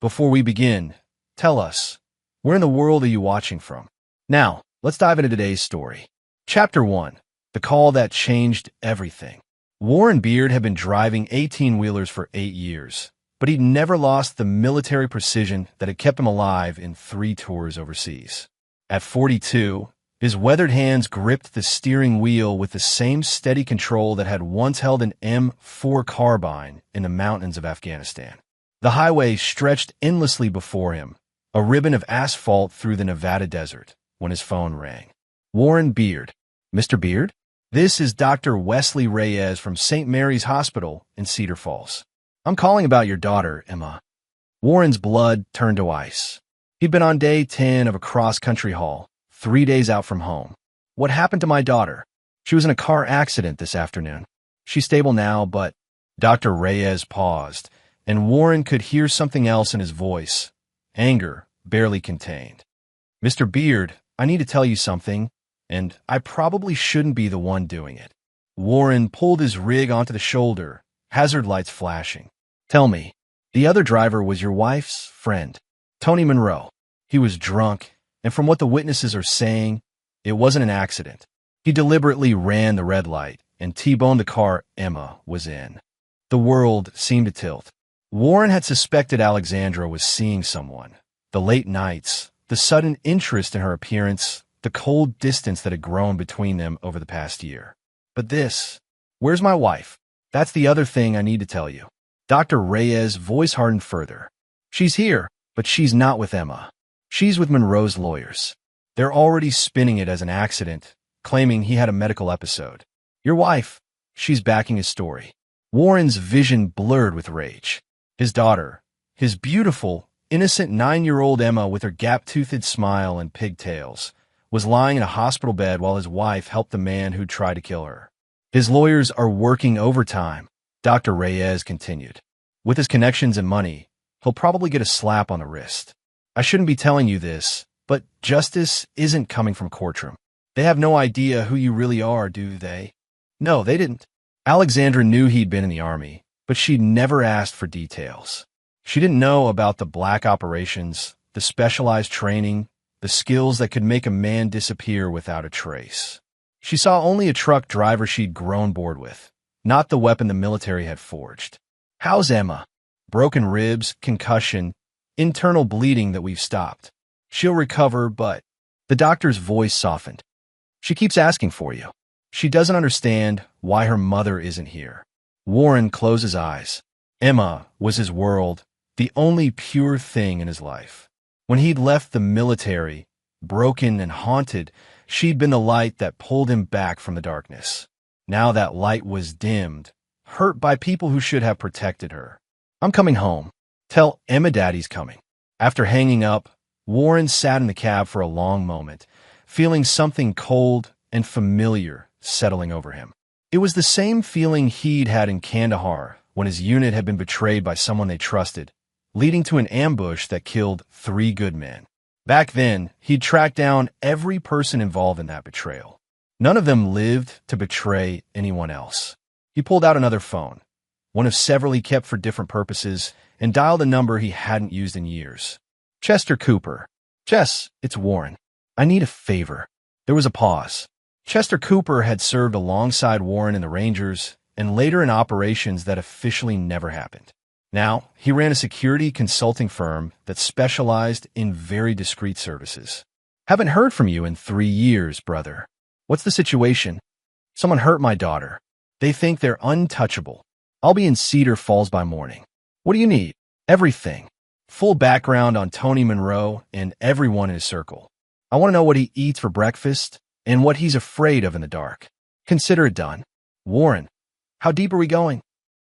before we begin, tell us, where in the world are you watching from? Now, let's dive into today's story. Chapter 1. The Call That Changed Everything. Warren Beard had been driving 18-wheelers for 8 years, but he'd never lost the military precision that had kept him alive in 3 tours overseas. At 42, his weathered hands gripped the steering wheel with the same steady control that had once held an M4 carbine in the mountains of Afghanistan. The highway stretched endlessly before him, a ribbon of asphalt through the Nevada desert, when his phone rang. Warren Beard. Mr. Beard? This is Dr. Wesley Reyes from St. Mary's Hospital in Cedar Falls. I'm calling about your daughter, Emma. Warren's blood turned to ice. He'd been on day 10 of a cross-country haul, 3 days out from home. What happened to my daughter? She was in a car accident this afternoon. She's stable now, but Dr. Reyes paused, and Warren could hear something else in his voice, anger barely contained. Mr. Beard, I need to tell you something, and I probably shouldn't be the one doing it. Warren pulled his rig onto the shoulder, hazard lights flashing. Tell me, the other driver was your wife's friend, Tony Monroe. He was drunk, and from what the witnesses are saying, it wasn't an accident. He deliberately ran the red light and T-boned the car Emma was in. The world seemed to tilt. Warren had suspected Alexandra was seeing someone. The late nights, the sudden interest in her appearance, the cold distance that had grown between them over the past year. But this, where's my wife? That's the other thing I need to tell you. Dr. Reyes' voice hardened further. She's here, but she's not with Emma. She's with Monroe's lawyers. They're already spinning it as an accident, claiming he had a medical episode. Your wife, she's backing his story. Warren's vision blurred with rage. His daughter, his beautiful, innocent 9-year-old Emma with her gap-toothed smile and pigtails, was lying in a hospital bed while his wife helped the man who'd tried to kill her. His lawyers are working overtime, Dr. Reyes continued. With his connections and money, he'll probably get a slap on the wrist. I shouldn't be telling you this, but justice isn't coming from courtroom. They have no idea who you really are, do they? No, they didn't. Alexandra knew he'd been in the army, but she'd never asked for details. She didn't know about the black operations, the specialized training, the skills that could make a man disappear without a trace. She saw only a truck driver she'd grown bored with, not the weapon the military had forged. How's Emma? Broken ribs, concussion, internal bleeding that we've stopped. She'll recover, but the doctor's voice softened. She keeps asking for you. She doesn't understand why her mother isn't here. Warren closed his eyes. Emma was his world, the only pure thing in his life. When he'd left the military, broken and haunted, she'd been the light that pulled him back from the darkness. Now that light was dimmed, hurt by people who should have protected her. I'm coming home. Tell Emma Daddy's coming. After hanging up, Warren sat in the cab for a long moment, feeling something cold and familiar settling over him. It was the same feeling he'd had in Kandahar when his unit had been betrayed by someone they trusted, leading to an ambush that killed 3 good men. Back then, he'd tracked down every person involved in that betrayal. None of them lived to betray anyone else. He pulled out another phone, one of several he kept for different purposes, and dialed a number he hadn't used in years. Chester Cooper. Jess, it's Warren. I need a favor. There was a pause. Chester Cooper had served alongside Warren in the Rangers and later in operations that officially never happened. Now, he ran a security consulting firm that specialized in very discreet services. Haven't heard from you in 3 years, brother. What's the situation? Someone hurt my daughter. They think they're untouchable. I'll be in Cedar Falls by morning. What do you need? Everything. Full background on Tony Monroe and everyone in his circle. I want to know what he eats for breakfast and what he's afraid of in the dark. Consider it done. Warren, how deep are we going?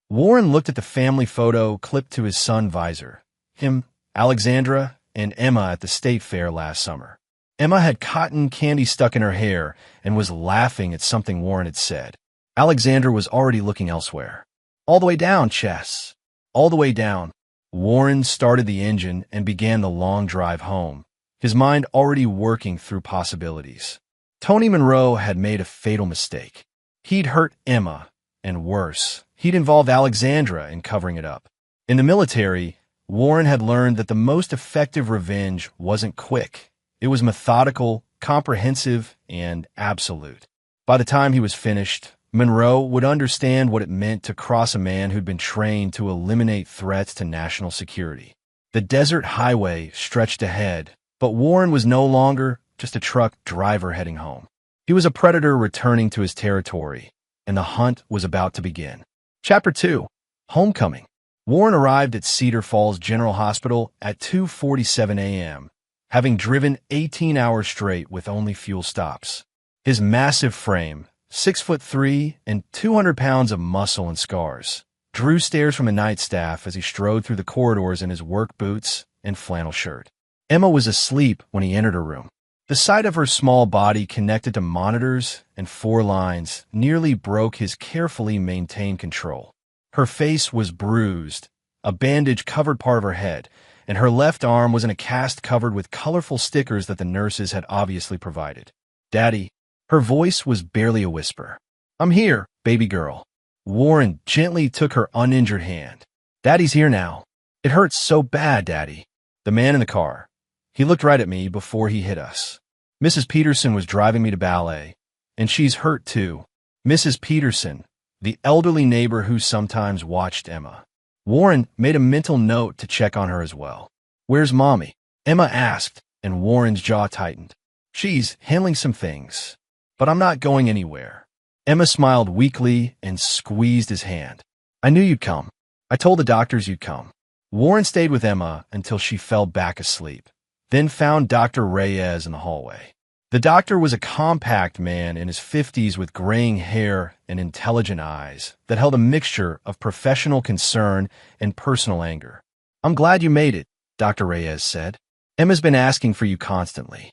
Warren looked at the family photo clipped to his son visor. Him, Alexandra, and Emma at the state fair last summer. Emma had cotton candy stuck in her hair and was laughing at something Warren had said. Alexandra was already looking elsewhere. All the way down, Chess. All the way down. Warren started the engine and began the long drive home, his mind already working through possibilities. Tony Monroe had made a fatal mistake. He'd hurt Emma, and worse, he'd involved Alexandra in covering it up. In the military, Warren had learned that the most effective revenge wasn't quick. It was methodical, comprehensive, and absolute. By the time he was finished, Monroe would understand what it meant to cross a man who'd been trained to eliminate threats to national security. The desert highway stretched ahead, but Warren was no longer just a truck driver heading home. He was a predator returning to his territory, and the hunt was about to begin. Chapter 2. Homecoming. Warren arrived at Cedar Falls General Hospital at 2:47 a.m., having driven 18 hours straight with only fuel stops. His massive frame, 6'3" and 200 pounds of muscle and scars, drew stares from the night staff as he strode through the corridors in his work boots and flannel shirt. Emma was asleep when he entered her room. The sight of her small body connected to monitors and 4 lines nearly broke his carefully maintained control. Her face was bruised, a bandage covered part of her head, and her left arm was in a cast covered with colorful stickers that the nurses had obviously provided. "Daddy." Her voice was barely a whisper. "I'm here, baby girl." Warren gently took her uninjured hand. "Daddy's here now." "It hurts so bad, Daddy." The man in the car. He looked right at me before he hit us. "Mrs. Peterson was driving me to ballet, and she's hurt too." Mrs. Peterson, the elderly neighbor who sometimes watched Emma. Warren made a mental note to check on her as well. "Where's Mommy?" Emma asked, and Warren's jaw tightened. "She's handling some things, but I'm not going anywhere." Emma smiled weakly and squeezed his hand. "I knew you'd come. I told the doctors you'd come." Warren stayed with Emma until she fell back asleep, then found Dr. Reyes in the hallway. The doctor was a compact man in his 50s with graying hair and intelligent eyes that held a mixture of professional concern and personal anger. "I'm glad you made it," Dr. Reyes said. "Emma's been asking for you constantly.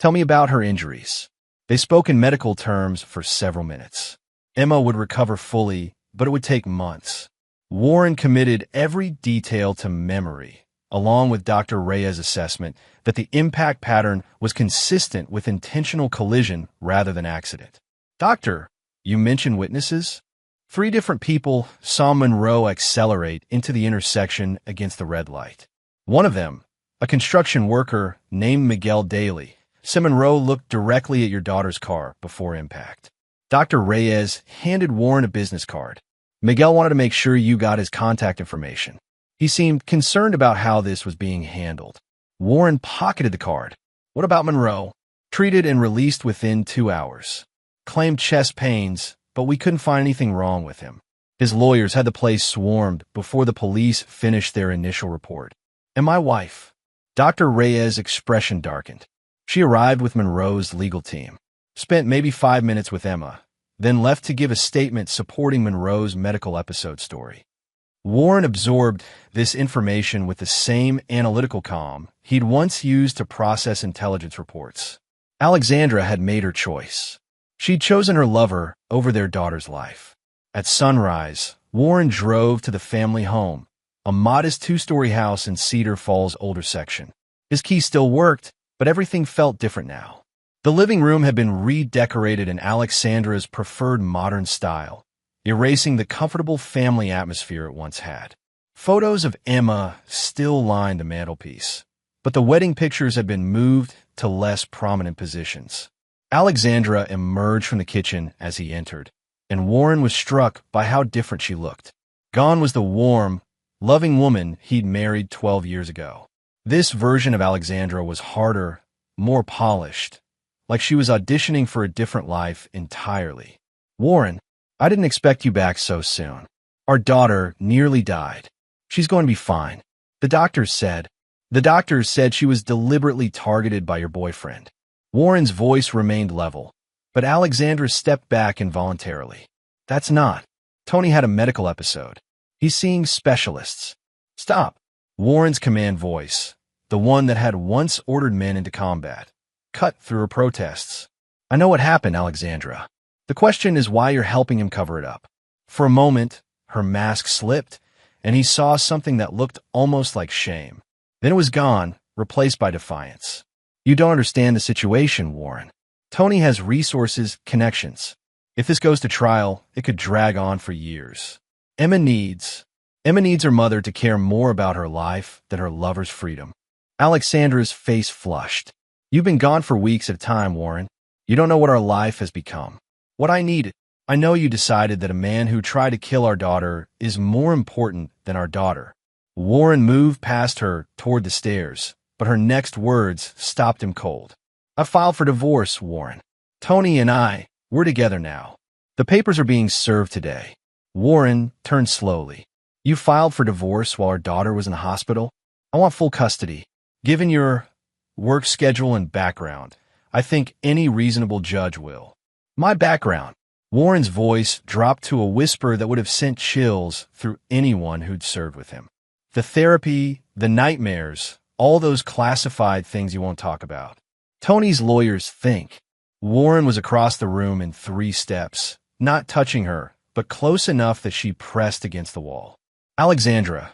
Tell me about her injuries." They spoke in medical terms for several minutes. Emma would recover fully, but it would take months. Warren committed every detail to memory, along with Dr. Reyes' assessment that the impact pattern was consistent with intentional collision rather than accident. "Doctor, you mentioned witnesses?" 3 different people saw Monroe accelerate into the intersection against the red light. One of them, a construction worker named Miguel Daly, said Monroe looked directly at your daughter's car before impact. Dr. Reyes handed Warren a business card. "Miguel wanted to make sure you got his contact information. He seemed concerned about how this was being handled." Warren pocketed the card. "What about Monroe?" "Treated and released within 2 hours. Claimed chest pains, but we couldn't find anything wrong with him. His lawyers had the place swarmed before the police finished their initial report." "And my wife?" Dr. Reyes' expression darkened. "She arrived with Monroe's legal team, spent maybe 5 minutes with Emma, then left to give a statement supporting Monroe's medical episode story." Warren absorbed this information with the same analytical calm he'd once used to process intelligence reports. Alexandra had made her choice. She'd chosen her lover over their daughter's life. At sunrise, Warren drove to the family home, a modest 2-story house in Cedar Falls' older section. His key still worked, but everything felt different now. The living room had been redecorated in Alexandra's preferred modern style, erasing the comfortable family atmosphere it once had. Photos of Emma still lined the mantelpiece, but the wedding pictures had been moved to less prominent positions. Alexandra emerged from the kitchen as he entered, and Warren was struck by how different she looked. Gone was the warm, loving woman he'd married 12 years ago. This version of Alexandra was harder, more polished, like she was auditioning for a different life entirely. "Warren, I didn't expect you back so soon. Our daughter nearly died. She's going to be fine." The doctors said she was deliberately targeted by your boyfriend. Warren's voice remained level, but Alexandra stepped back involuntarily. "That's not. Tony had a medical episode. He's seeing specialists." "Stop." Warren's command voice, the one that had once ordered men into combat, cut through her protests. "I know what happened, Alexandra. The question is why you're helping him cover it up." For a moment, her mask slipped, and he saw something that looked almost like shame. Then it was gone, replaced by defiance. "You don't understand the situation, Warren. Tony has resources, connections. If this goes to trial, it could drag on for years. Emma needs..." Emma needs her mother to care more about her life than her lover's freedom. Alexandra's face flushed. You've been gone for weeks at a time, Warren. You don't know what our life has become. What I needed. I know you decided that a man who tried to kill our daughter is more important than our daughter. Warren moved past her toward the stairs, but her next words stopped him cold. I filed for divorce, Warren. Tony and we're together now. The papers are being served today. Warren turned slowly. You filed for divorce while our daughter was in the hospital? I want full custody. Given your work schedule and background, I think any reasonable judge will. My background. Warren's voice dropped to a whisper that would have sent chills through anyone who'd served with him. The therapy, the nightmares, all those classified things you won't talk about. Tony's lawyers think. Warren was across the room in 3 steps, not touching her, but close enough that she pressed against the wall. Alexandra,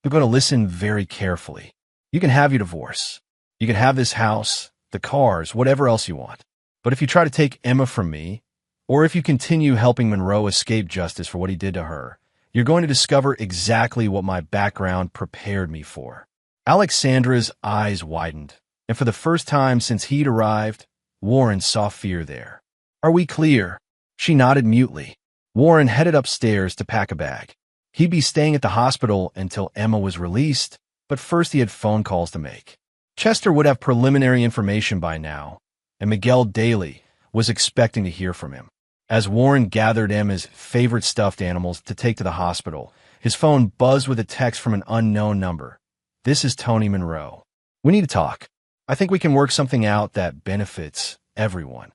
you're going to listen very carefully. You can have your divorce. You can have this house, the cars, whatever else you want. But if you try to take Emma from me, or if you continue helping Monroe escape justice for what he did to her, you're going to discover exactly what my background prepared me for. Alexandra's eyes widened, and for the first time since he'd arrived, Warren saw fear there. Are we clear? She nodded mutely. Warren headed upstairs to pack a bag. He'd be staying at the hospital until Emma was released, but first he had phone calls to make. Chester would have preliminary information by now, and Miguel Daly was expecting to hear from him. As Warren gathered Emma's favorite stuffed animals to take to the hospital, his phone buzzed with a text from an unknown number. This is Tony Monroe. We need to talk. I think we can work something out that benefits everyone.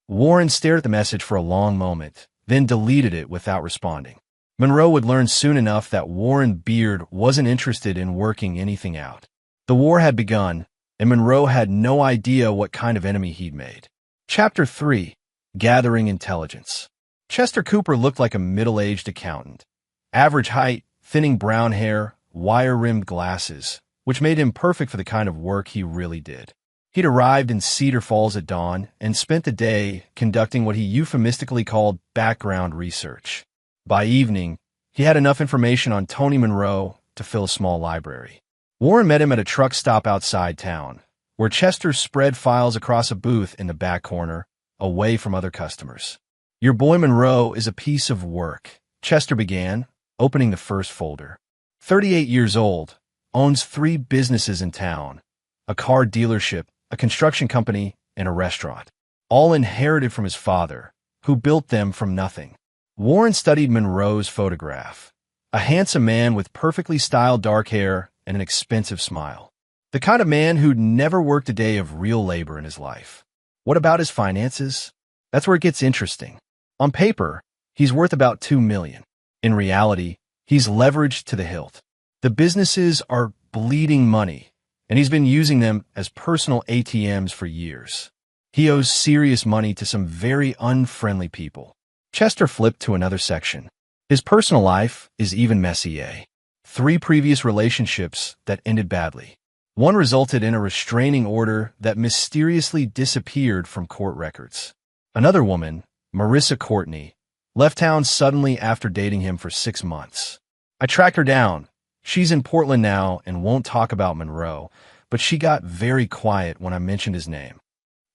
Warren stared at the message for a long moment, then deleted it without responding. Monroe would learn soon enough that Warren Beard wasn't interested in working anything out. The war had begun, and Monroe had no idea what kind of enemy he'd made. Chapter 3. Gathering Intelligence. Chester Cooper looked like a middle-aged accountant. Average height, thinning brown hair, wire-rimmed glasses, which made him perfect for the kind of work he really did. He'd arrived in Cedar Falls at dawn and spent the day conducting what he euphemistically called background research. By evening, he had enough information on Tony Monroe to fill a small library. Warren met him at a truck stop outside town, where Chester spread files across a booth in the back corner, away from other customers. Your boy Monroe is a piece of work, Chester began, opening the first folder. 38 years old, owns 3 businesses in town, a car dealership, a construction company, and a restaurant, all inherited from his father, who built them from nothing. Warren studied Monroe's photograph, a handsome man with perfectly styled dark hair and an expensive smile. The kind of man who'd never worked a day of real labor in his life. What about his finances? That's where it gets interesting. On paper, he's worth about $2 million. In reality, he's leveraged to the hilt. The businesses are bleeding money, and he's been using them as personal ATMs for years. He owes serious money to some very unfriendly people. Chester flipped to another section. His personal life is even messier. 3 previous relationships that ended badly. One resulted in a restraining order that mysteriously disappeared from court records. Another woman, Marissa Courtney, left town suddenly after dating him for 6 months. I tracked her down. She's in Portland now and won't talk about Monroe, but she got very quiet when I mentioned his name.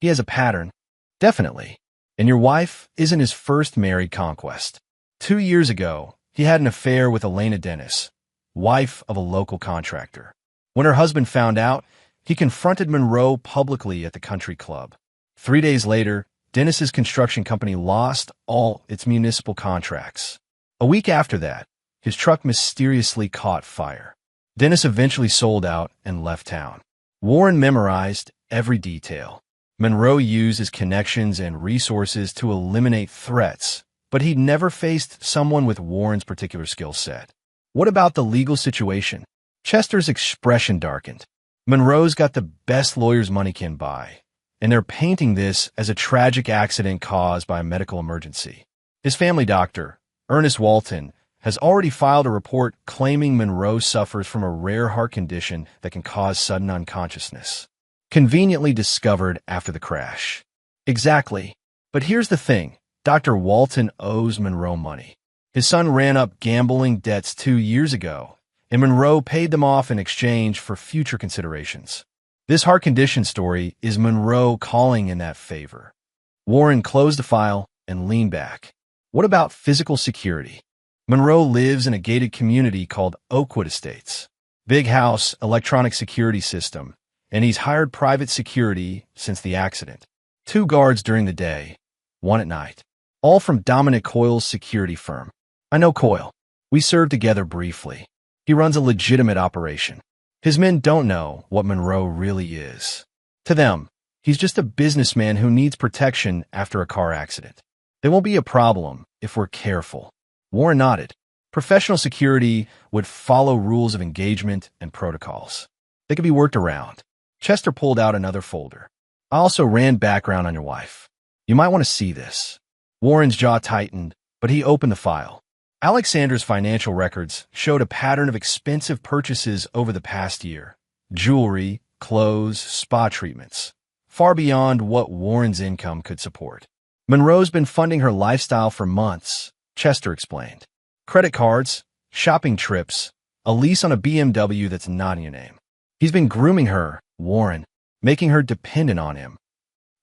He has a pattern. Definitely. And your wife isn't his first married conquest. 2 years ago, he had an affair with Elena Dennis, wife of a local contractor. When her husband found out, he confronted Monroe publicly at the country club. 3 days later, Dennis's construction company lost all its municipal contracts. A week after that, his truck mysteriously caught fire. Dennis eventually sold out and left town. Warren memorized every detail. Monroe used his connections and resources to eliminate threats, but he'd never faced someone with Warren's particular skill set. What about the legal situation? Chester's expression darkened. Monroe's got the best lawyers money can buy, and they're painting this as a tragic accident caused by a medical emergency. His family doctor, Ernest Walton, has already filed a report claiming Monroe suffers from a rare heart condition that can cause sudden unconsciousness. Conveniently discovered after the crash. Exactly. But here's the thing. Dr. Walton owes Monroe money. His son ran up gambling debts 2 years ago, and Monroe paid them off in exchange for future considerations. This heart-conditioned story is Monroe calling in that favor. Warren closed the file and leaned back. What about physical security? Monroe lives in a gated community called Oakwood Estates. Big house, electronic security system, and he's hired private security since the accident. 2 guards during the day, 1 at night. All from Dominic Coyle's security firm. I know Coyle. We served together briefly. He runs a legitimate operation. His men don't know what Monroe really is. To them, he's just a businessman who needs protection after a car accident. There won't be a problem if we're careful. Warren nodded. Professional security would follow rules of engagement and protocols. They could be worked around. Chester pulled out another folder. I also ran background on your wife. You might want to see this. Warren's jaw tightened, but he opened the file. Alexandra's financial records showed a pattern of expensive purchases over the past year. Jewelry, clothes, spa treatments. Far beyond what Warren's income could support. Monroe's been funding her lifestyle for months, Chester explained. Credit cards, shopping trips, a lease on a BMW that's not in your name. He's been grooming her, Warren, making her dependent on him.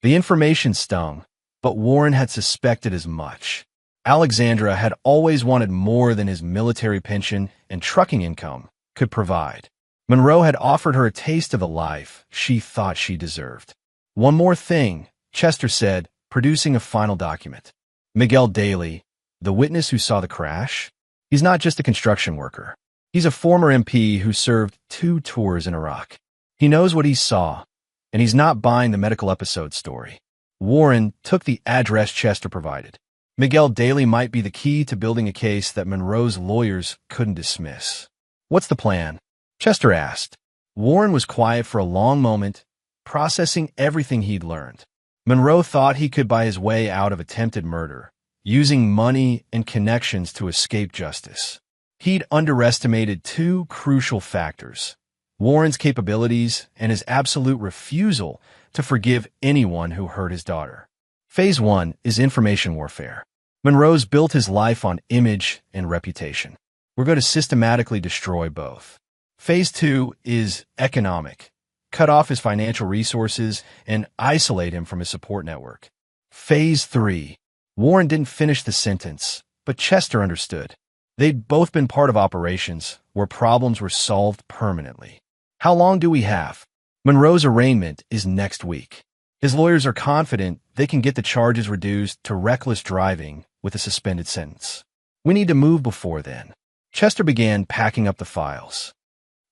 The information stung, but Warren had suspected as much. Alexandra had always wanted more than his military pension and trucking income could provide. Monroe had offered her a taste of the life she thought she deserved. One more thing, Chester said, producing a final document. Miguel Daly, the witness who saw the crash, he's not just a construction worker. He's a former MP who served 2 tours in Iraq. He knows what he saw, and he's not buying the medical episode story. Warren took the address Chester provided. Miguel Daly might be the key to building a case that Monroe's lawyers couldn't dismiss. What's the plan? Chester asked. Warren was quiet for a long moment, processing everything he'd learned. Monroe thought he could buy his way out of attempted murder, using money and connections to escape justice. He'd underestimated 2 crucial factors: Warren's capabilities and his absolute refusal to forgive anyone who hurt his daughter. Phase 1 is information warfare. Monroe's built his life on image and reputation. We're going to systematically destroy both. Phase 2 is economic. Cut off his financial resources and isolate him from his support network. Phase 3. Warren didn't finish the sentence, but Chester understood. They'd both been part of operations where problems were solved permanently. How long do we have? Monroe's arraignment is next week. His lawyers are confident they can get the charges reduced to reckless driving with a suspended sentence. We need to move before then. Chester began packing up the files.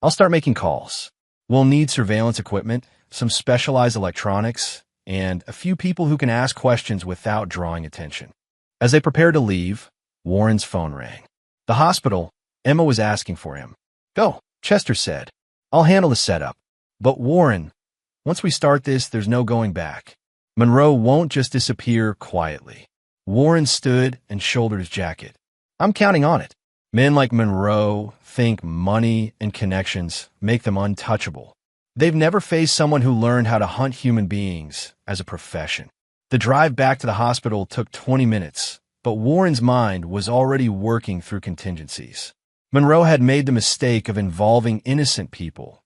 I'll start making calls. We'll need surveillance equipment, some specialized electronics, and a few people who can ask questions without drawing attention. As they prepared to leave, Warren's phone rang. The hospital, Emma was asking for him. Go, Chester said. I'll handle the setup. But Warren, once we start this, there's no going back. Monroe won't just disappear quietly. Warren stood and shouldered his jacket. I'm counting on it. Men like Monroe think money and connections make them untouchable. They've never faced someone who learned how to hunt human beings as a profession. The drive back to the hospital took 20 minutes, but Warren's mind was already working through contingencies. Monroe had made the mistake of involving innocent people,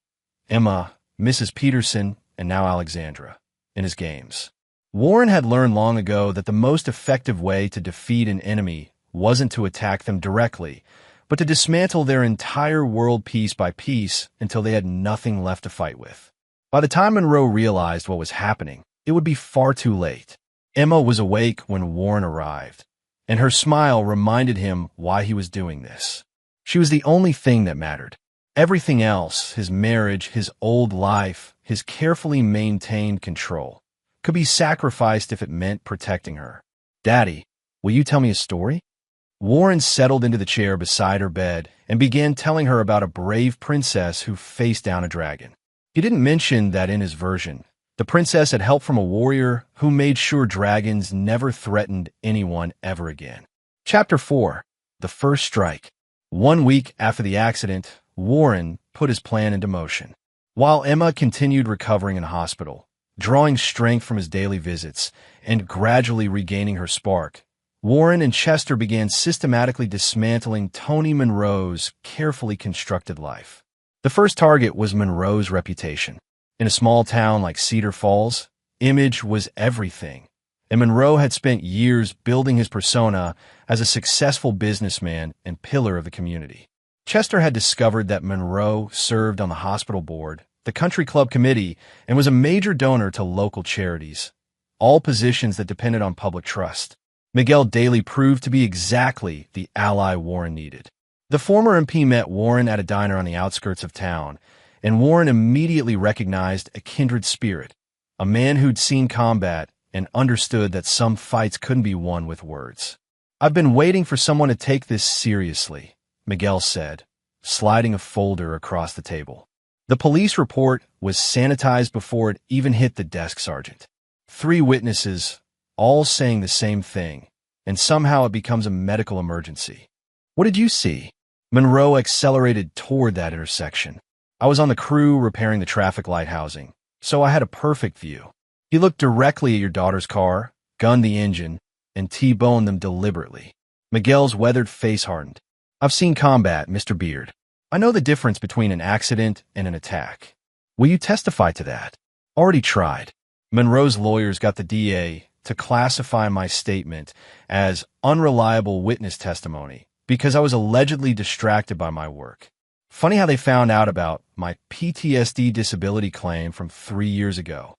Emma, Mrs. Peterson, and now Alexandra, in his games. Warren had learned long ago that the most effective way to defeat an enemy wasn't to attack them directly, but to dismantle their entire world piece by piece until they had nothing left to fight with. By the time Monroe realized what was happening, it would be far too late. Emma was awake when Warren arrived, and her smile reminded him why he was doing this. She was the only thing that mattered. Everything else, his marriage, his old life, his carefully maintained control, could be sacrificed if it meant protecting her. Daddy, will you tell me a story? Warren settled into the chair beside her bed and began telling her about a brave princess who faced down a dragon. He didn't mention that in his version, the princess had help from a warrior who made sure dragons never threatened anyone ever again. Chapter 4. The First Strike. 1 week after the accident, Warren put his plan into motion. While Emma continued recovering in hospital, drawing strength from his daily visits, and gradually regaining her spark, Warren and Chester began systematically dismantling Tony Monroe's carefully constructed life. The first target was Monroe's reputation. In a small town like Cedar Falls, image was everything, and Monroe had spent years building his persona as a successful businessman and pillar of the community. Chester had discovered that Monroe served on the hospital board, the country club committee, and was a major donor to local charities, all positions that depended on public trust. Miguel Daly proved to be exactly the ally Warren needed. The former MP met Warren at a diner on the outskirts of town, and Warren immediately recognized a kindred spirit, a man who'd seen combat and understood that some fights couldn't be won with words. "I've been waiting for someone to take this seriously," Miguel said, sliding a folder across the table. The police report was sanitized before it even hit the desk sergeant. 3 witnesses, all saying the same thing, and somehow it becomes a medical emergency. "What did you see?" Monroe accelerated toward that intersection. "I was on the crew repairing the traffic light housing, so I had a perfect view. He looked directly at your daughter's car, gunned the engine, and T-boned them deliberately." Miguel's weathered face hardened. "I've seen combat, Mr. Beard. I know the difference between an accident and an attack. Will you testify to that?" "Already tried." Monroe's lawyers got the DA to classify my statement as unreliable witness testimony because I was allegedly distracted by my work. Funny how they found out about my PTSD disability claim from 3 years ago.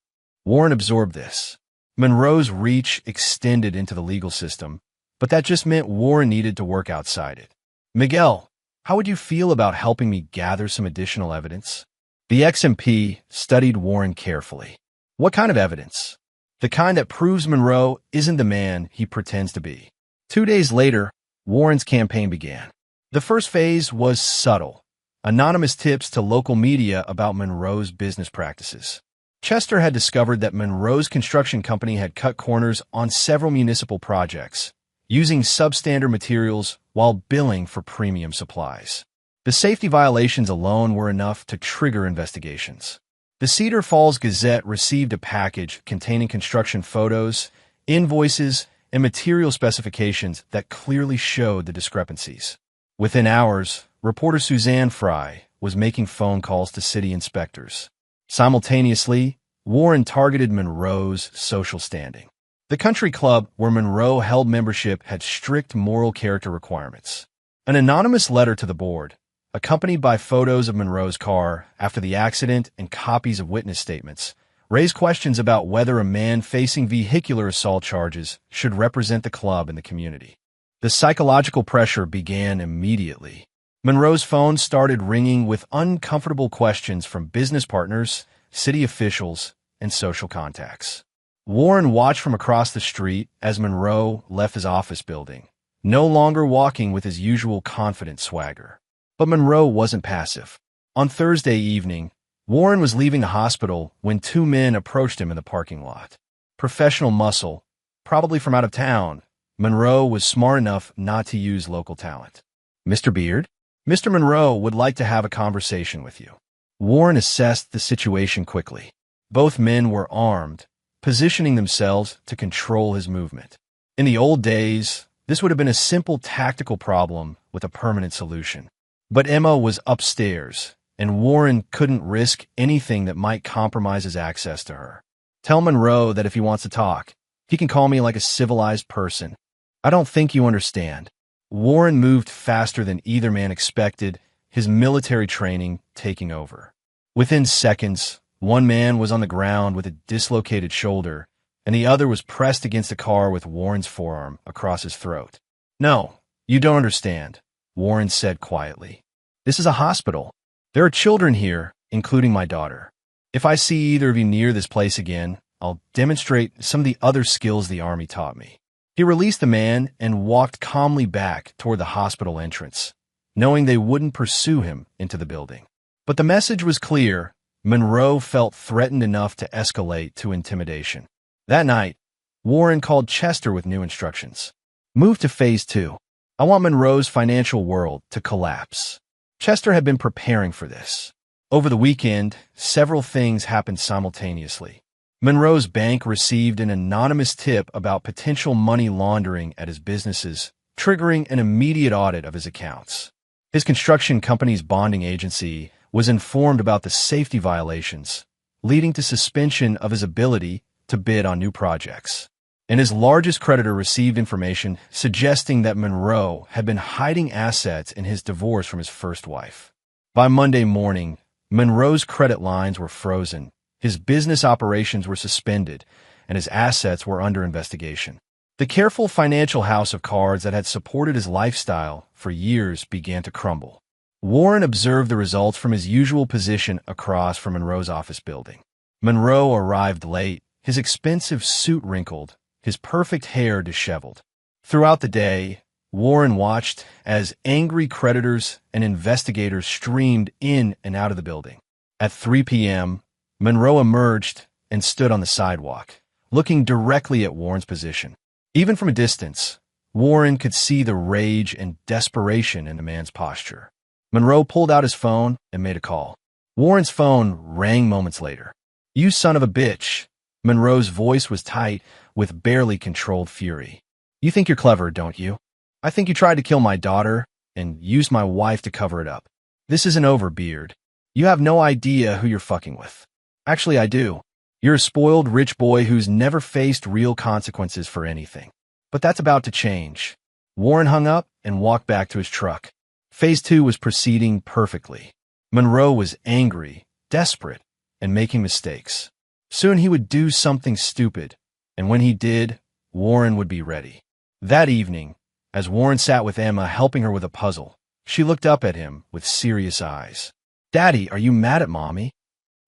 Warren absorbed this. Monroe's reach extended into the legal system, but that just meant Warren needed to work outside it. "Miguel, how would you feel about helping me gather some additional evidence?" The ex-MP studied Warren carefully. "What kind of evidence?" "The kind that proves Monroe isn't the man he pretends to be." 2 days later, Warren's campaign began. The first phase was subtle. Anonymous tips to local media about Monroe's business practices. Chester had discovered that Monroe's construction company had cut corners on several municipal projects, using substandard materials while billing for premium supplies. The safety violations alone were enough to trigger investigations. The Cedar Falls Gazette received a package containing construction photos, invoices, and material specifications that clearly showed the discrepancies. Within hours, reporter Suzanne Fry was making phone calls to city inspectors. Simultaneously, Warren targeted Monroe's social standing. The country club where Monroe held membership had strict moral character requirements. An anonymous letter to the board, accompanied by photos of Monroe's car after the accident and copies of witness statements, raised questions about whether a man facing vehicular assault charges should represent the club in the community. The psychological pressure began immediately. Monroe's phone started ringing with uncomfortable questions from business partners, city officials, and social contacts. Warren watched from across the street as Monroe left his office building, no longer walking with his usual confident swagger. But Monroe wasn't passive. On Thursday evening, Warren was leaving the hospital when 2 men approached him in the parking lot. Professional muscle, probably from out of town, Monroe was smart enough not to use local talent. "Mr. Beard, Mr. Monroe would like to have a conversation with you." Warren assessed the situation quickly. Both men were armed, positioning themselves to control his movement. In the old days, this would have been a simple tactical problem with a permanent solution. But Emma was upstairs, and Warren couldn't risk anything that might compromise his access to her. "Tell Monroe that if he wants to talk, he can call me like a civilized person. I don't think you understand." Warren moved faster than either man expected, his military training taking over. Within seconds, one man was on the ground with a dislocated shoulder, and the other was pressed against a car with Warren's forearm across his throat. "No, you don't understand," Warren said quietly. "This is a hospital. There are children here, including my daughter. If I see either of you near this place again, I'll demonstrate some of the other skills the Army taught me." He released the man and walked calmly back toward the hospital entrance, knowing they wouldn't pursue him into the building. But the message was clear. Monroe felt threatened enough to escalate to intimidation. That night, Warren called Chester with new instructions. "Move to Phase 2. I want Monroe's financial world to collapse." Chester had been preparing for this. Over the weekend, several things happened simultaneously. Monroe's bank received an anonymous tip about potential money laundering at his businesses, triggering an immediate audit of his accounts. His construction company's bonding agency was informed about the safety violations, leading to suspension of his ability to bid on new projects. And his largest creditor received information suggesting that Monroe had been hiding assets in his divorce from his first wife. By Monday morning, Monroe's credit lines were frozen, his business operations were suspended, and his assets were under investigation. The careful financial house of cards that had supported his lifestyle for years began to crumble. Warren observed the results from his usual position across from Monroe's office building. Monroe arrived late, his expensive suit wrinkled, his perfect hair disheveled. Throughout the day, Warren watched as angry creditors and investigators streamed in and out of the building. At 3 p.m., Monroe emerged and stood on the sidewalk, looking directly at Warren's position. Even from a distance, Warren could see the rage and desperation in the man's posture. Monroe pulled out his phone and made a call. Warren's phone rang moments later. "You son of a bitch." Monroe's voice was tight with barely controlled fury. "You think you're clever, don't you? I think you tried to kill my daughter and used my wife to cover it up. This isn't over, Beard. You have no idea who you're fucking with." "Actually, I do. You're a spoiled rich boy who's never faced real consequences for anything. But that's about to change." Warren hung up and walked back to his truck. Phase 2 was proceeding perfectly. Monroe was angry, desperate, and making mistakes. Soon he would do something stupid, and when he did, Warren would be ready. That evening, as Warren sat with Emma helping her with a puzzle, she looked up at him with serious eyes. "Daddy, are you mad at Mommy?"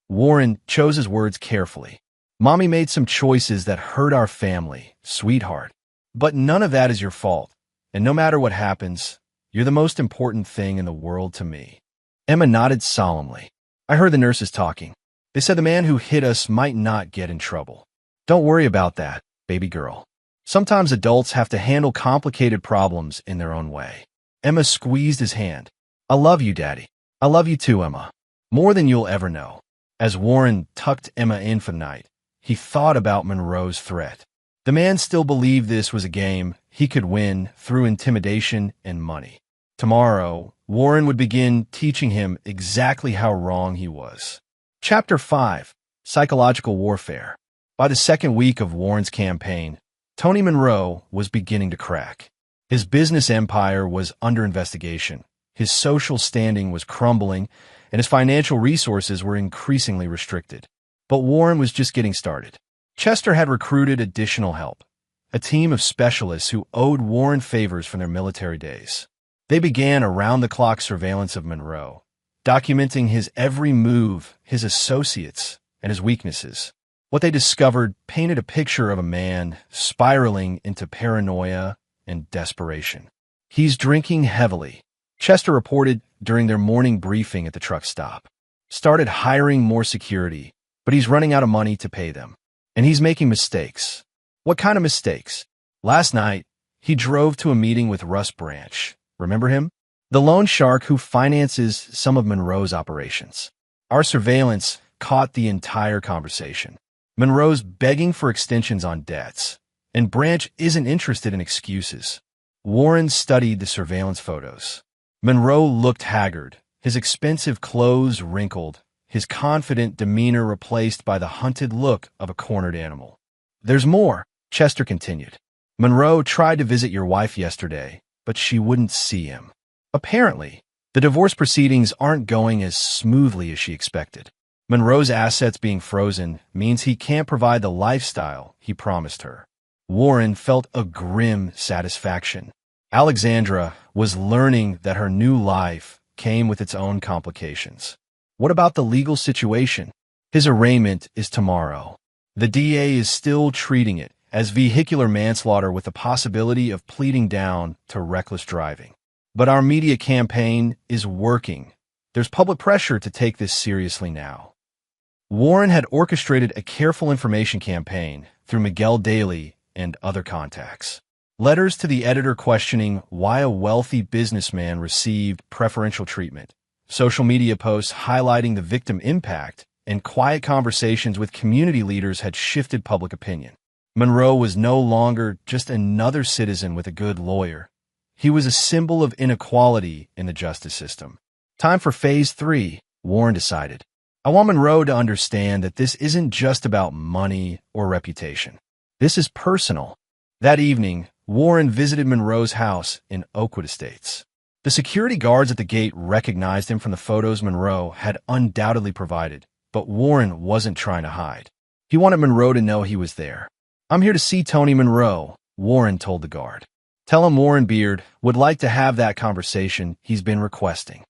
Warren chose his words carefully. "Mommy made some choices that hurt our family, sweetheart. But none of that is your fault, and no matter what happens, you're the most important thing in the world to me." Emma nodded solemnly. "I heard the nurses talking. They said the man who hit us might not get in trouble. Don't worry about that, baby girl. Sometimes adults have to handle complicated problems in their own way." Emma squeezed his hand. "I love you, Daddy. I love you too, Emma. More than you'll ever know." As Warren tucked Emma in for the night, he thought about Monroe's threat. The man still believed this was a game he could win through intimidation and money. Tomorrow, Warren would begin teaching him exactly how wrong he was. Chapter 5: Psychological Warfare. By the second week of Warren's campaign, Tony Monroe was beginning to crack. His business empire was under investigation, his social standing was crumbling, and his financial resources were increasingly restricted. But Warren was just getting started. Chester had recruited additional help, a team of specialists who owed Warren favors from their military days. They began around-the-clock surveillance of Monroe, documenting his every move, his associates, and his weaknesses. What they discovered painted a picture of a man spiraling into paranoia and desperation. "He's drinking heavily," Chester reported during their morning briefing at the truck stop. "Started hiring more security, but he's running out of money to pay them. And he's making mistakes." "What kind of mistakes?" "Last night, he drove to a meeting with Russ Branch. Remember him? The loan shark who finances some of Monroe's operations. Our surveillance caught the entire conversation. Monroe's begging for extensions on debts, and Branch isn't interested in excuses." Warren studied the surveillance photos. Monroe looked haggard, his expensive clothes wrinkled, his confident demeanor replaced by the hunted look of a cornered animal. "There's more," Chester continued. "Monroe tried to visit your wife yesterday, but she wouldn't see him. Apparently, the divorce proceedings aren't going as smoothly as she expected. Monroe's assets being frozen means he can't provide the lifestyle he promised her." Warren felt a grim satisfaction. Alexandra was learning that her new life came with its own complications. What about the legal situation? His arraignment is tomorrow. The DA is still treating it as vehicular manslaughter with the possibility of pleading down to reckless driving. But our media campaign is working. There's public pressure to take this seriously now. Warren had orchestrated a careful information campaign through Miguel Daly and other contacts. Letters to the editor questioning why a wealthy businessman received preferential treatment. Social media posts highlighting the victim impact and quiet conversations with community leaders had shifted public opinion. Monroe was no longer just another citizen with a good lawyer. He was a symbol of inequality in the justice system. Time for Phase 3, Warren decided. I want Monroe to understand that this isn't just about money or reputation. This is personal. That evening, Warren visited Monroe's house in Oakwood Estates. The security guards at the gate recognized him from the photos Monroe had undoubtedly provided, but Warren wasn't trying to hide. He wanted Monroe to know he was there. "I'm here to see Tony Monroe," Warren told the guard. "Tell him Warren Beard would like to have that conversation he's been requesting."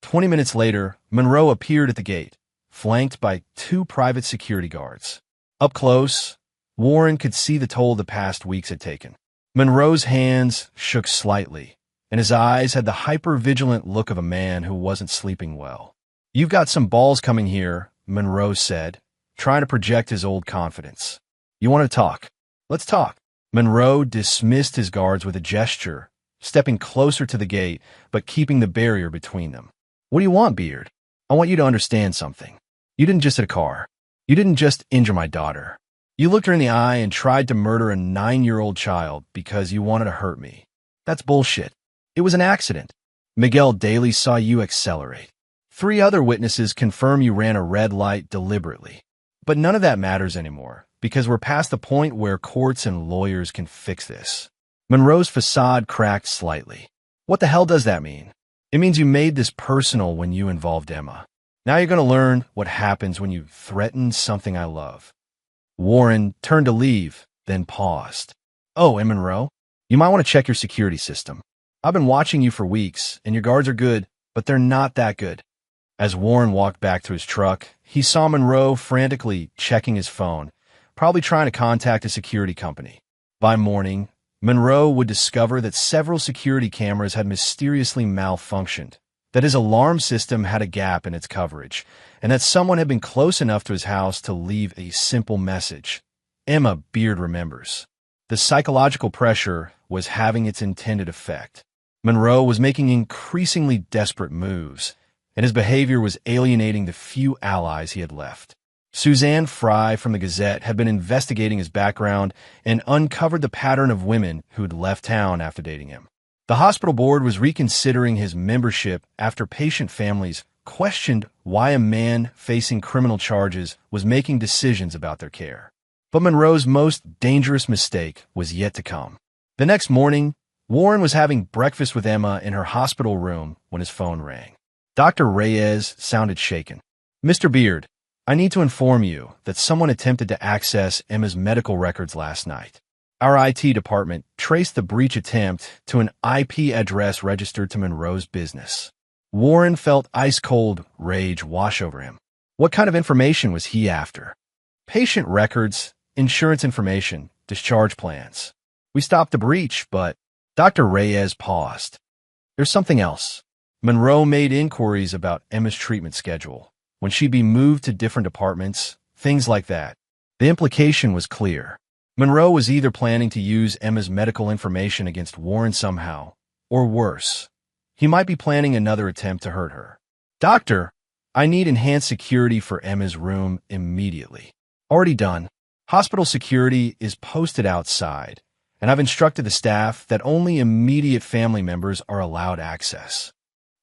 20 minutes later, Monroe appeared at the gate, flanked by 2 private security guards. Up close, Warren could see the toll the past weeks had taken. Monroe's hands shook slightly, and his eyes had the hyper-vigilant look of a man who wasn't sleeping well. "You've got some balls coming here," Monroe said, trying to project his old confidence. "You want to talk? Let's talk." Monroe dismissed his guards with a gesture, stepping closer to the gate, but keeping the barrier between them. "What do you want, Beard? I want you to understand something. You didn't just hit a car. You didn't just injure my daughter. You looked her in the eye and tried to murder a 9-year-old child because you wanted to hurt me. That's bullshit. It was an accident. Miguel Daly saw you accelerate. 3 other witnesses confirm you ran a red light deliberately. But none of that matters anymore, because we're past the point where courts and lawyers can fix this." Monroe's facade cracked slightly. "What the hell does that mean?" "It means you made this personal when you involved Emma. Now you're going to learn what happens when you threaten something I love." Warren turned to leave, then paused. "Oh, and Monroe, you might want to check your security system. I've been watching you for weeks, and your guards are good, but they're not that good." As Warren walked back to his truck, he saw Monroe frantically checking his phone, probably trying to contact a security company. By morning, Monroe would discover that several security cameras had mysteriously malfunctioned, that his alarm system had a gap in its coverage, and that someone had been close enough to his house to leave a simple message. "Emma Beard remembers." The psychological pressure was having its intended effect. Monroe was making increasingly desperate moves, and his behavior was alienating the few allies he had left. Suzanne Fry from the Gazette had been investigating his background and uncovered the pattern of women who'd left town after dating him. The hospital board was reconsidering his membership after patient families questioned why a man facing criminal charges was making decisions about their care. But Monroe's most dangerous mistake was yet to come. The next morning, Warren was having breakfast with Emma in her hospital room when his phone rang. Dr. Reyes sounded shaken. "Mr. Beard, I need to inform you that someone attempted to access Emma's medical records last night. Our IT department traced the breach attempt to an IP address registered to Monroe's business." Warren felt ice-cold rage wash over him. What kind of information was he after? Patient records, insurance information, discharge plans. "We stopped the breach, but—" Dr. Reyes paused. "There's something else." Monroe made inquiries about Emma's treatment schedule, when she'd be moved to different departments, things like that. The implication was clear. Monroe was either planning to use Emma's medical information against Warren somehow, or worse, he might be planning another attempt to hurt her. "Doctor, I need enhanced security for Emma's room immediately." "Already done. Hospital security is posted outside, and I've instructed the staff that only immediate family members are allowed access."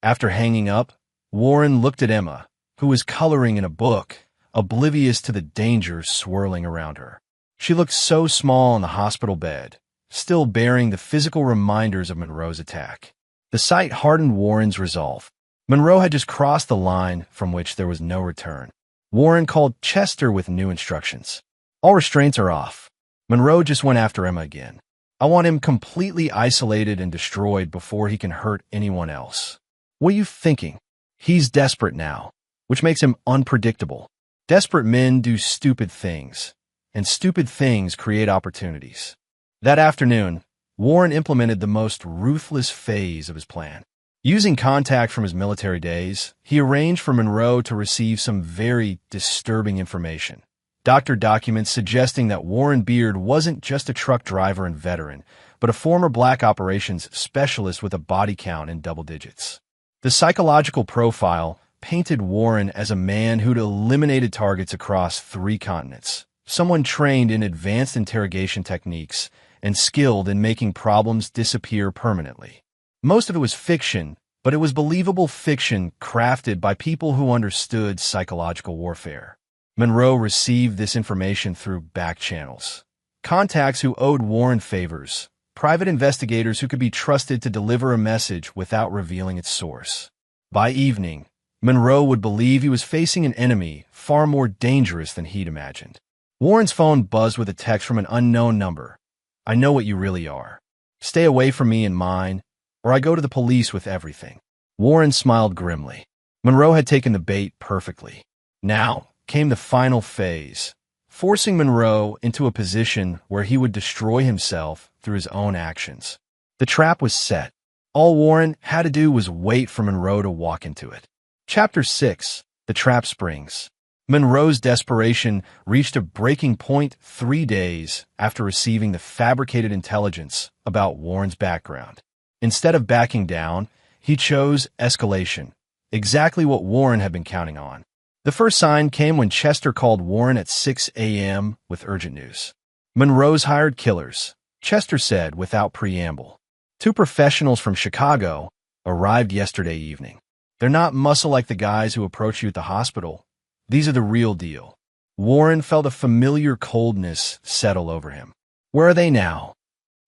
After hanging up, Warren looked at Emma, who was coloring in a book, oblivious to the dangers swirling around her. She looked so small on the hospital bed, still bearing the physical reminders of Monroe's attack. The sight hardened Warren's resolve. Monroe had just crossed the line from which there was no return. Warren called Chester with new instructions. "All restraints are off. Monroe just went after Emma again. I want him completely isolated and destroyed before he can hurt anyone else." "What are you thinking? He's desperate now, which makes him unpredictable. Desperate men do stupid things, and stupid things create opportunities." That afternoon, Warren implemented the most ruthless phase of his plan. Using contact from his military days, he arranged for Monroe to receive some very disturbing information. Doctor documents suggesting that Warren Beard wasn't just a truck driver and veteran, but a former black operations specialist with a body count in double digits. The psychological profile painted Warren as a man who'd eliminated targets across 3 continents, someone trained in advanced interrogation techniques and skilled in making problems disappear permanently. Most of it was fiction, but it was believable fiction crafted by people who understood psychological warfare. Monroe received this information through back channels. Contacts who owed Warren favors, private investigators who could be trusted to deliver a message without revealing its source. By evening, Monroe would believe he was facing an enemy far more dangerous than he'd imagined. Warren's phone buzzed with a text from an unknown number. "I know what you really are. Stay away from me and mine, or I go to the police with everything." Warren smiled grimly. Monroe had taken the bait perfectly. Now came the final phase, forcing Monroe into a position where he would destroy himself through his own actions. The trap was set. All Warren had to do was wait for Monroe to walk into it. Chapter 6. The Trap Springs. Monroe's desperation reached a breaking point 3 days after receiving the fabricated intelligence about Warren's background. Instead of backing down, he chose escalation, exactly what Warren had been counting on. The first sign came when Chester called Warren at 6 a.m. with urgent news. "Monroe's hired killers," Chester said without preamble. "2 professionals from Chicago arrived yesterday evening. They're not muscle like the guys who approached you at the hospital. These are the real deal." Warren felt a familiar coldness settle over him. "Where are they now?"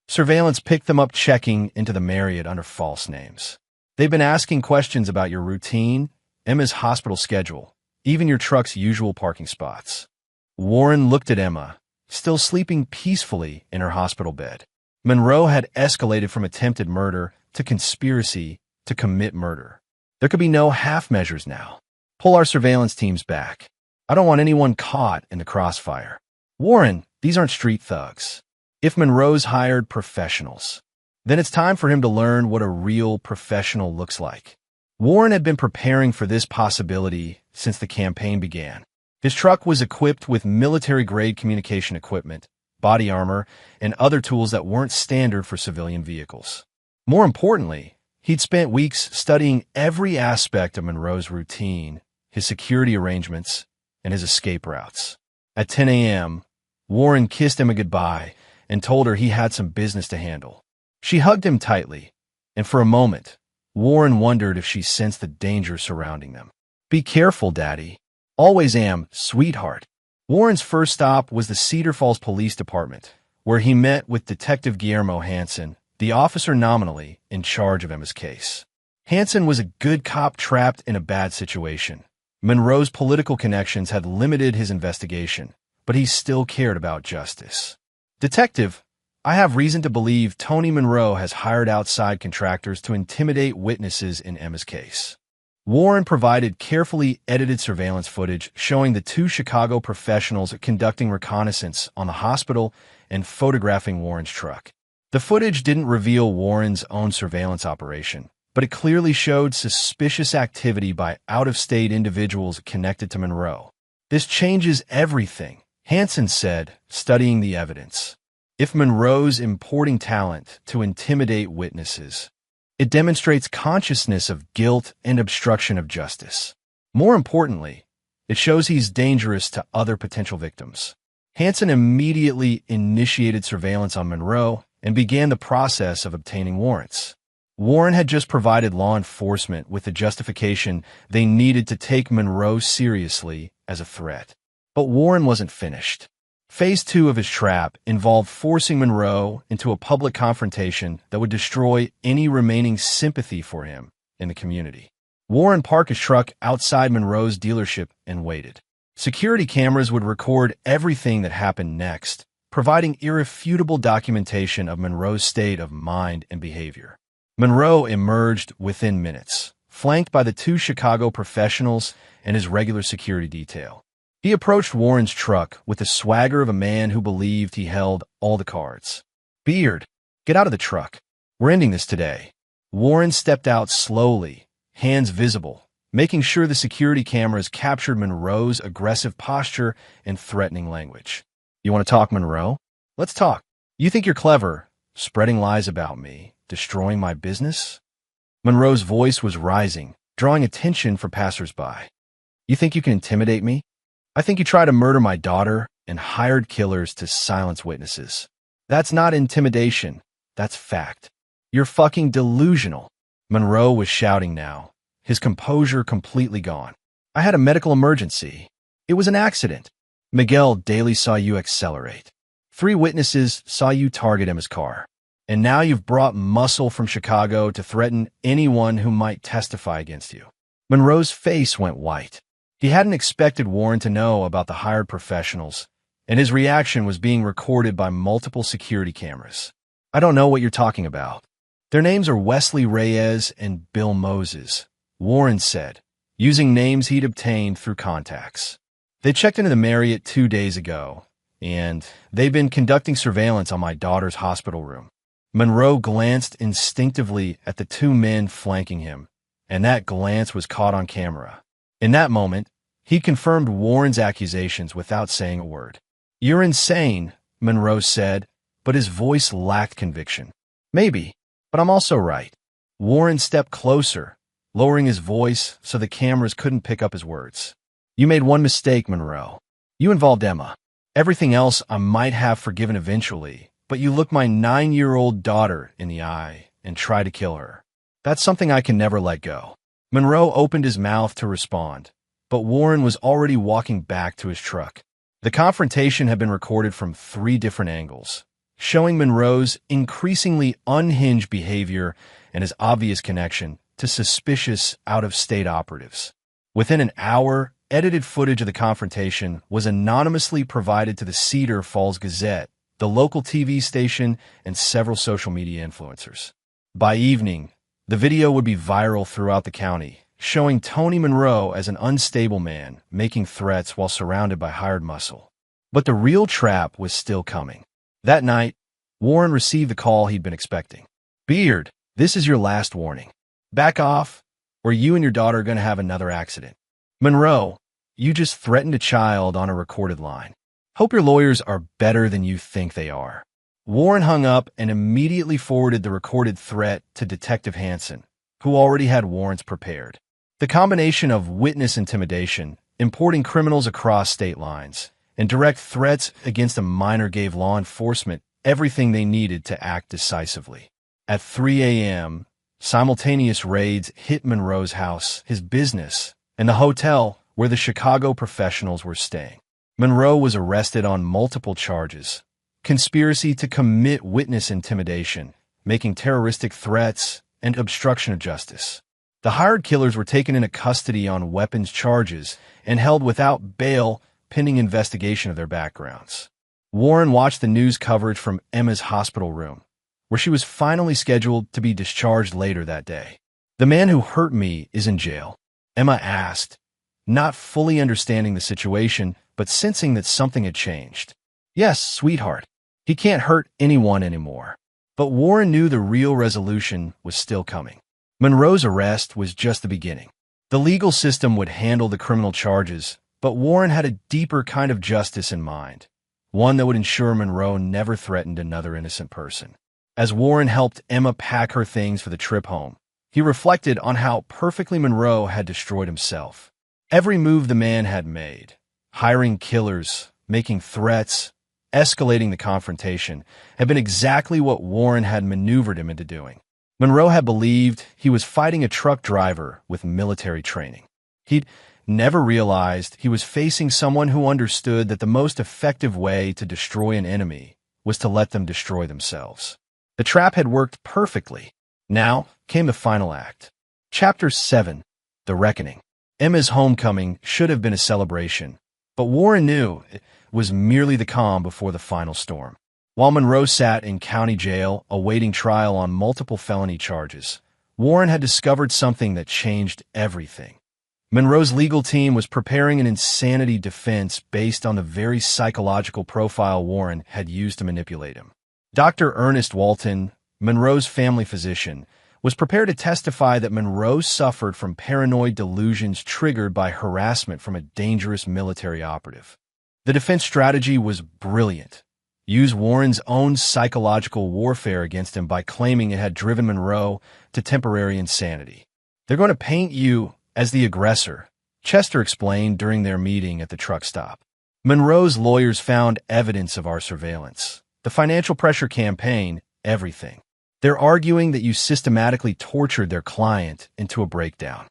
"Surveillance picked them up checking into the Marriott under false names. They've been asking questions about your routine, Emma's hospital schedule, even your truck's usual parking spots." Warren looked at Emma, still sleeping peacefully in her hospital bed. Monroe had escalated from attempted murder to conspiracy to commit murder. There could be no half measures now. "Pull our surveillance teams back. I don't want anyone caught in the crossfire." "Warren, these aren't street thugs. If Monroe's hired professionals, then it's time for him to learn what a real professional looks like." Warren had been preparing for this possibility since the campaign began. His truck was equipped with military-grade communication equipment, body armor, and other tools that weren't standard for civilian vehicles. More importantly, he'd spent weeks studying every aspect of Monroe's routine, his security arrangements, and his escape routes. At 10 a.m., Warren kissed Emma goodbye and told her he had some business to handle. She hugged him tightly, and for a moment, Warren wondered if she sensed the danger surrounding them. "Be careful, Daddy." "Always am, sweetheart." Warren's first stop was the Cedar Falls Police Department, where he met with Detective Guillermo Hansen, the officer nominally in charge of Emma's case. Hansen was a good cop trapped in a bad situation. Monroe's political connections had limited his investigation, but he still cared about justice. "Detective, I have reason to believe Tony Monroe has hired outside contractors to intimidate witnesses in Emma's case." Warren provided carefully edited surveillance footage showing the 2 Chicago professionals conducting reconnaissance on the hospital and photographing Warren's truck. The footage didn't reveal Warren's own surveillance operation, but it clearly showed suspicious activity by out-of-state individuals connected to Monroe. "This changes everything," Hansen said, studying the evidence. "If Monroe's importing talent to intimidate witnesses, it demonstrates consciousness of guilt and obstruction of justice. More importantly, it shows he's dangerous to other potential victims." Hansen immediately initiated surveillance on Monroe and began the process of obtaining warrants. Warren had just provided law enforcement with the justification they needed to take Monroe seriously as a threat. But Warren wasn't finished. Phase 2 of his trap involved forcing Monroe into a public confrontation that would destroy any remaining sympathy for him in the community. Warren parked his truck outside Monroe's dealership and waited. Security cameras would record everything that happened next, providing irrefutable documentation of Monroe's state of mind and behavior. Monroe emerged within minutes, flanked by the 2 Chicago professionals and his regular security detail. He approached Warren's truck with the swagger of a man who believed he held all the cards. "Beard, get out of the truck. We're ending this today." Warren stepped out slowly, hands visible, making sure the security cameras captured Monroe's aggressive posture and threatening language. "You want to talk, Monroe? Let's talk. You think you're clever, spreading lies about me, destroying my business?" Monroe's voice was rising, drawing attention from passersby. You think you can intimidate me? I think you tried to murder my daughter and hired killers to silence witnesses. That's not intimidation. That's fact. You're fucking delusional. Monroe was shouting now, his composure completely gone. I had a medical emergency. It was an accident. Miguel daily saw you accelerate. 3 witnesses saw you target Emma's car. And now you've brought muscle from Chicago to threaten anyone who might testify against you. Monroe's face went white. He hadn't expected Warren to know about the hired professionals, and his reaction was being recorded by multiple security cameras. I don't know what you're talking about. Their names are Wesley Reyes and Bill Moses, Warren said, using names he'd obtained through contacts. They checked into the Marriott 2 days ago, and they've been conducting surveillance on my daughter's hospital room. Monroe glanced instinctively at the 2 men flanking him, and that glance was caught on camera. In that moment, he confirmed Warren's accusations without saying a word. You're insane, Monroe said, but his voice lacked conviction. Maybe, but I'm also right. Warren stepped closer, lowering his voice so the cameras couldn't pick up his words. You made one mistake, Monroe. You involved Emma. Everything else I might have forgiven eventually, but you looked my 9-year-old daughter in the eye and tried to kill her. That's something I can never let go. Monroe opened his mouth to respond, but Warren was already walking back to his truck. The confrontation had been recorded from 3 different angles, showing Monroe's increasingly unhinged behavior and his obvious connection to suspicious out-of-state operatives. Within an hour, edited footage of the confrontation was anonymously provided to the Cedar Falls Gazette, the local TV station, and several social media influencers. By evening, the video would be viral throughout the county, showing Tony Monroe as an unstable man making threats while surrounded by hired muscle. But the real trap was still coming. That night, Warren received the call he'd been expecting. Beard, this is your last warning. Back off, or you and your daughter are going to have another accident. Monroe, you just threatened a child on a recorded line. Hope your lawyers are better than you think they are. Warren hung up and immediately forwarded the recorded threat to Detective Hansen, who already had warrants prepared. The combination of witness intimidation, importing criminals across state lines, and direct threats against a minor gave law enforcement everything they needed to act decisively. At 3 a.m., simultaneous raids hit Monroe's house, his business, and the hotel where the Chicago professionals were staying. Monroe was arrested on multiple charges: conspiracy to commit witness intimidation, making terroristic threats, and obstruction of justice. The hired killers were taken into custody on weapons charges and held without bail pending investigation of their backgrounds. Warren watched the news coverage from Emma's hospital room, where she was finally scheduled to be discharged later that day. The man who hurt me is in jail, Emma asked, not fully understanding the situation, but sensing that something had changed. Yes, sweetheart. He can't hurt anyone anymore. But Warren knew the real resolution was still coming. Monroe's arrest was just the beginning. The legal system would handle the criminal charges, but Warren had a deeper kind of justice in mind, one that would ensure Monroe never threatened another innocent person. As Warren helped Emma pack her things for the trip home, he reflected on how perfectly Monroe had destroyed himself. Every move the man had made, hiring killers, making threats, escalating the confrontation, had been exactly what Warren had maneuvered him into doing. Monroe had believed he was fighting a truck driver with military training. He'd never realized he was facing someone who understood that the most effective way to destroy an enemy was to let them destroy themselves. The trap had worked perfectly. Now came the final act. Chapter 7, The Reckoning. Emma's homecoming should have been a celebration, but Warren knew it was merely the calm before the final storm. While Monroe sat in county jail awaiting trial on multiple felony charges, Warren had discovered something that changed everything. Monroe's legal team was preparing an insanity defense based on the very psychological profile Warren had used to manipulate him. Dr. Ernest Walton, Monroe's family physician, was prepared to testify that Monroe suffered from paranoid delusions triggered by harassment from a dangerous military operative. The defense strategy was brilliant. Use Warren's own psychological warfare against him by claiming it had driven Monroe to temporary insanity. They're going to paint you as the aggressor, Chester explained during their meeting at the truck stop. Monroe's lawyers found evidence of our surveillance, the financial pressure campaign, everything. They're arguing that you systematically tortured their client into a breakdown.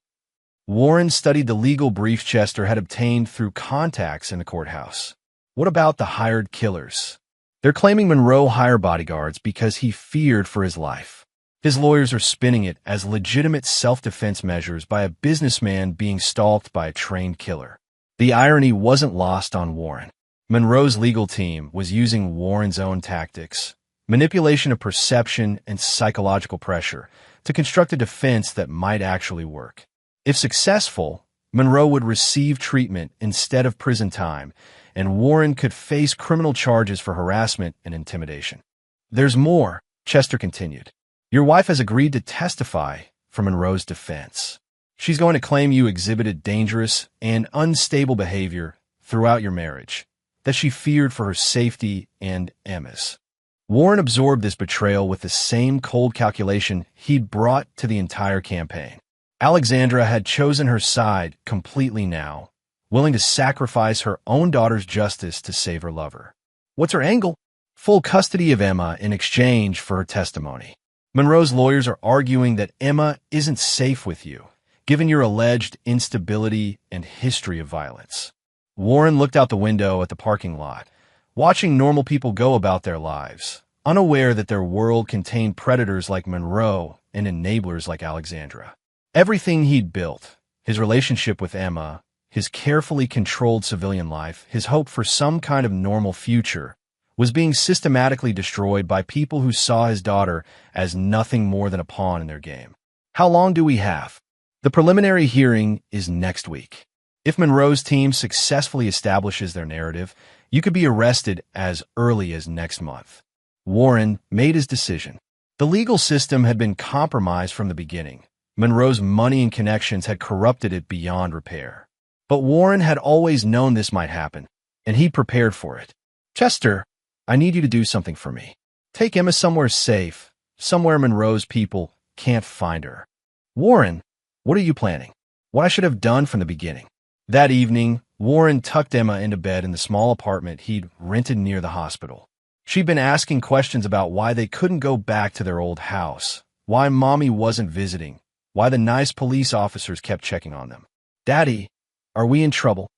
Warren studied the legal brief Chester had obtained through contacts in the courthouse. What about the hired killers? They're claiming Monroe hired bodyguards because he feared for his life. His lawyers are spinning it as legitimate self-defense measures by a businessman being stalked by a trained killer. The irony wasn't lost on Warren. Monroe's legal team was using Warren's own tactics, manipulation of perception and psychological pressure, to construct a defense that might actually work. If successful, Monroe would receive treatment instead of prison time, and Warren could face criminal charges for harassment and intimidation. There's more, Chester continued. Your wife has agreed to testify for Monroe's defense. She's going to claim you exhibited dangerous and unstable behavior throughout your marriage, that she feared for her safety and Emma's. Warren absorbed this betrayal with the same cold calculation he'd brought to the entire campaign. Alexandra had chosen her side completely now, willing to sacrifice her own daughter's justice to save her lover. What's her angle? Full custody of Emma in exchange for her testimony. Monroe's lawyers are arguing that Emma isn't safe with you, given your alleged instability and history of violence. Warren looked out the window at the parking lot, watching normal people go about their lives, unaware that their world contained predators like Monroe and enablers like Alexandra. Everything he'd built, his relationship with Emma, his carefully controlled civilian life, his hope for some kind of normal future, was being systematically destroyed by people who saw his daughter as nothing more than a pawn in their game. How long do we have? The preliminary hearing is next week. If Monroe's team successfully establishes their narrative, you could be arrested as early as next month. Warren made his decision. The legal system had been compromised from the beginning. Monroe's money and connections had corrupted it beyond repair. But Warren had always known this might happen, and he prepared for it. Chester, I need you to do something for me. Take Emma somewhere safe, somewhere Monroe's people can't find her. Warren, what are you planning? What I should have done from the beginning. That evening, Warren tucked Emma into bed in the small apartment he'd rented near the hospital. She'd been asking questions about why they couldn't go back to their old house, why Mommy wasn't visiting, why the nice police officers kept checking on them. Daddy, are we in trouble?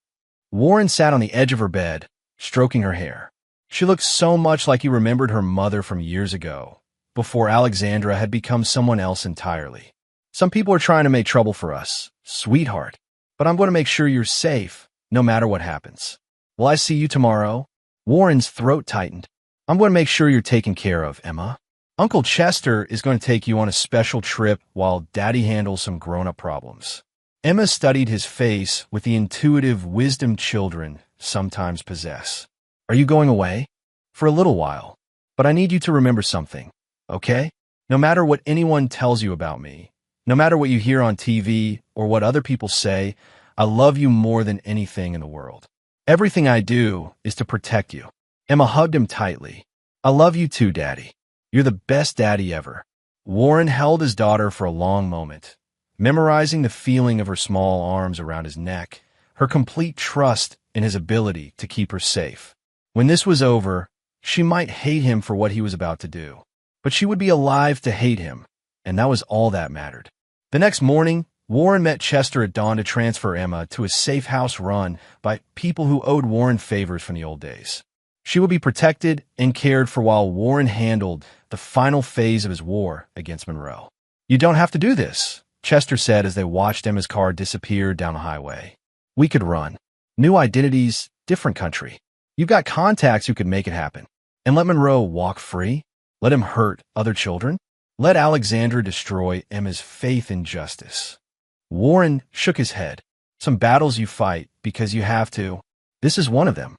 Warren sat on the edge of her bed, stroking her hair. She looked so much like he remembered her mother from years ago, before Alexandra had become someone else entirely. Some people are trying to make trouble for us, sweetheart, but I'm going to make sure you're safe, no matter what happens. Will I see you tomorrow? Warren's throat tightened. I'm going to make sure you're taken care of, Emma. Uncle Chester is going to take you on a special trip while Daddy handles some grown-up problems. Emma studied his face with the intuitive wisdom children sometimes possess. Are you going away? For a little while. But I need you to remember something, okay? No matter what anyone tells you about me, no matter what you hear on TV or what other people say, I love you more than anything in the world. Everything I do is to protect you. Emma hugged him tightly. I love you too, Daddy. You're the best daddy ever. Warren held his daughter for a long moment, memorizing the feeling of her small arms around his neck, her complete trust in his ability to keep her safe. When this was over, she might hate him for what he was about to do, but she would be alive to hate him, and that was all that mattered. The next morning, Warren met Chester at dawn to transfer Emma to a safe house run by people who owed Warren favors from the old days. She would be protected and cared for while Warren handled the final phase of his war against Monroe. You don't have to do this, Chester said as they watched Emma's car disappear down the highway. We could run. New identities, different country. You've got contacts who could make it happen. And let Monroe walk free? Let him hurt other children? Let Alexandra destroy Emma's faith in justice. Warren shook his head. Some battles you fight because you have to. This is one of them.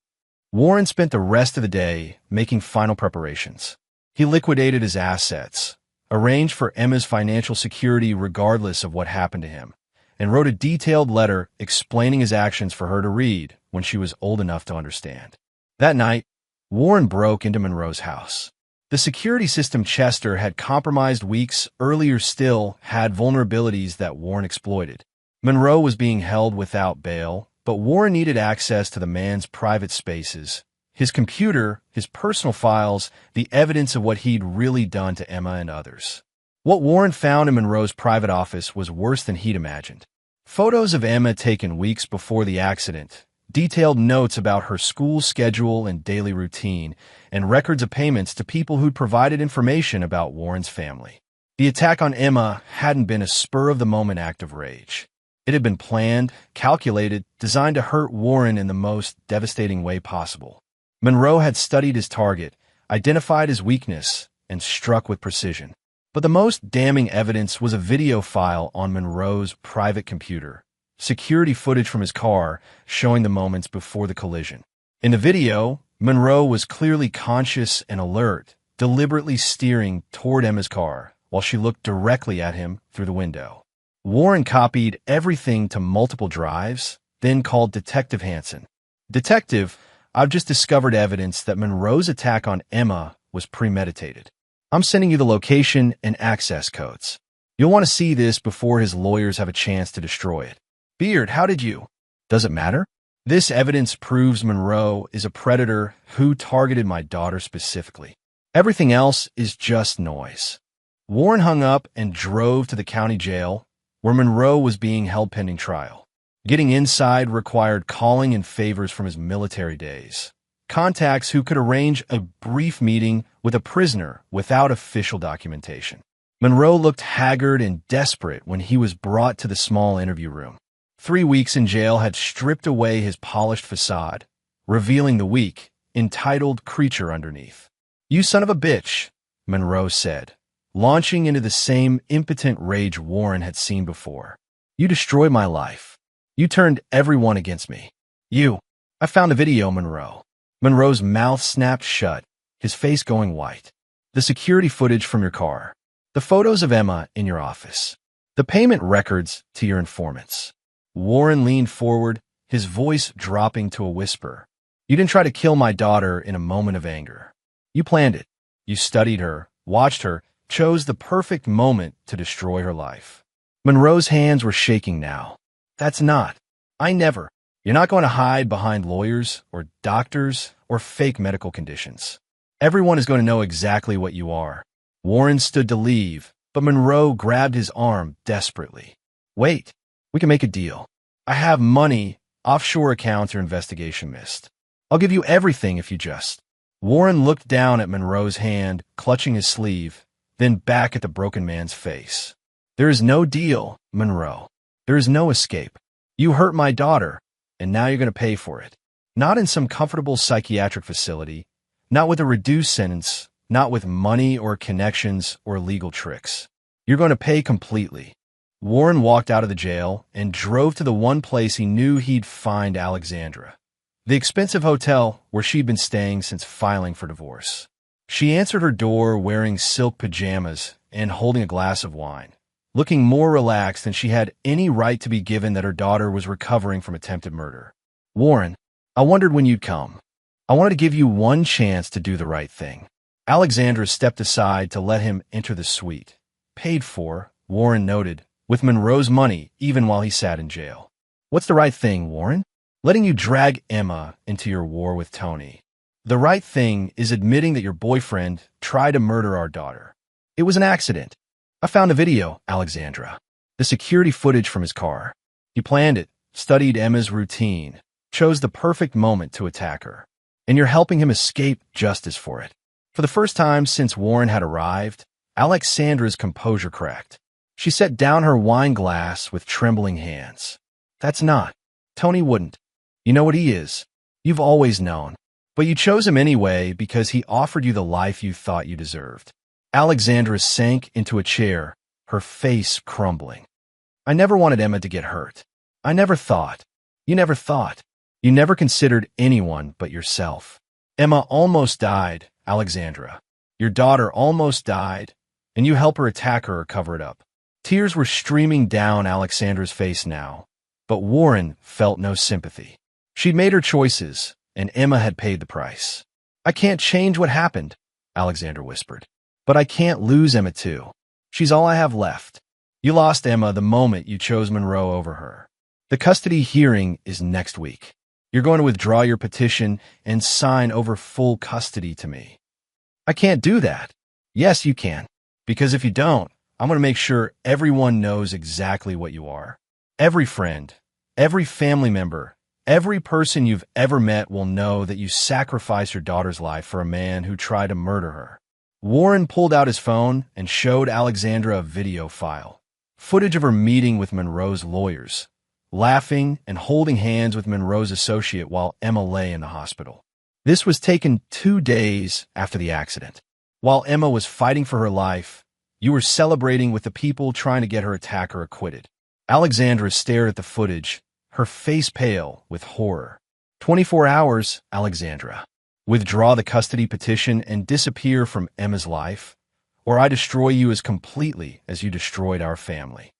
Warren spent the rest of the day making final preparations. He liquidated his assets, arranged for Emma's financial security regardless of what happened to him, and wrote a detailed letter explaining his actions for her to read when she was old enough to understand. That night, Warren broke into Monroe's house. The security system Chester had compromised weeks earlier still had vulnerabilities that Warren exploited. Monroe was being held without bail, but Warren needed access to the man's private spaces, his computer, his personal files, the evidence of what he'd really done to Emma and others. What Warren found in Monroe's private office was worse than he'd imagined. Photos of Emma taken weeks before the accident, detailed notes about her school schedule and daily routine, and records of payments to people who'd provided information about Warren's family. The attack on Emma hadn't been a spur-of-the-moment act of rage. It had been planned, calculated, designed to hurt Warren in the most devastating way possible. Monroe had studied his target, identified his weakness, and struck with precision. But the most damning evidence was a video file on Monroe's private computer, security footage from his car showing the moments before the collision. In the video, Monroe was clearly conscious and alert, deliberately steering toward Emma's car while she looked directly at him through the window. Warren copied everything to multiple drives, then called Detective Hansen. "Detective, I've just discovered evidence that Monroe's attack on Emma was premeditated. I'm sending you the location and access codes. You'll want to see this before his lawyers have a chance to destroy it." "Beard, how did you?" "Does it matter? This evidence proves Monroe is a predator who targeted my daughter specifically. Everything else is just noise." Warren hung up and drove to the county jail, where Monroe was being held pending trial. Getting inside required calling in favors from his military days, contacts who could arrange a brief meeting with a prisoner without official documentation. Monroe looked haggard and desperate when he was brought to the small interview room. 3 weeks in jail had stripped away his polished facade, revealing the weak, entitled creature underneath. "You son of a bitch," Monroe said, launching into the same impotent rage Warren had seen before. "You destroyed my life. You turned everyone against me. I found a video, Monroe." Monroe's mouth snapped shut, his face going white. "The security footage from your car. The photos of Emma in your office. The payment records to your informants." Warren leaned forward, his voice dropping to a whisper. "You didn't try to kill my daughter in a moment of anger. You planned it. You studied her, watched her, chose the perfect moment to destroy her life." Monroe's hands were shaking now. "That's not. I never. You're not going to hide behind lawyers or doctors or fake medical conditions. Everyone is going to know exactly what you are." Warren stood to leave, but Monroe grabbed his arm desperately. "Wait, we can make a deal. I have money offshore accounts your investigation missed. I'll give you everything if you just." Warren looked down at Monroe's hand, clutching his sleeve, then back at the broken man's face. "There is no deal, Monroe. There is no escape. You hurt my daughter, and now you're going to pay for it. Not in some comfortable psychiatric facility, not with a reduced sentence, not with money or connections or legal tricks. You're going to pay completely." Warren walked out of the jail and drove to the one place he knew he'd find Alexandra, the expensive hotel where she'd been staying since filing for divorce. She answered her door wearing silk pajamas and holding a glass of wine, looking more relaxed than she had any right to be given that her daughter was recovering from attempted murder. "Warren, I wondered when you'd come. I wanted to give you one chance to do the right thing." Alexandra stepped aside to let him enter the suite. "Paid for," Warren noted, "with Monroe's money even while he sat in jail." "What's the right thing, Warren?" "Letting you drag Emma into your war with Tony. The right thing is admitting that your boyfriend tried to murder our daughter. It was an accident. I found a video, Alexandra. The security footage from his car. He planned it, studied Emma's routine, chose the perfect moment to attack her. And you're helping him escape justice for it." For the first time since Warren had arrived, Alexandra's composure cracked. She set down her wine glass with trembling hands. "That's not. Tony wouldn't. You know what he is. You've always known. But you chose him anyway because he offered you the life you thought you deserved." Alexandra sank into a chair, her face crumbling. "I never wanted Emma to get hurt. I never thought. You never thought. You never considered anyone but yourself. Emma almost died, Alexandra. Your daughter almost died, and you help her attack her or cover it up." Tears were streaming down Alexandra's face now, but Warren felt no sympathy. She'd made her choices, and Emma had paid the price. "I can't change what happened. Alexandra whispered. But I can't lose Emma too. She's all I have left. You lost Emma the moment you chose Monroe over her. The custody hearing is next week. You're going to withdraw your petition and sign over full custody to me. I can't do that. Yes, you can. Because if you don't, I'm going to make sure everyone knows exactly what you are. Every friend, every family member, every person you've ever met will know that you sacrificed your daughter's life for a man who tried to murder her. Warren pulled out his phone and showed Alexandra a video file, footage of her meeting with Monroe's lawyers, laughing and holding hands with Monroe's associate while Emma lay in the hospital. This was taken 2 days after the accident. While Emma was fighting for her life, you were celebrating with the people trying to get her attacker acquitted. Alexandra stared at the footage, her face pale with horror. 24 hours, Alexandra. Withdraw the custody petition and disappear from Emma's life, or I destroy you as completely as you destroyed our family.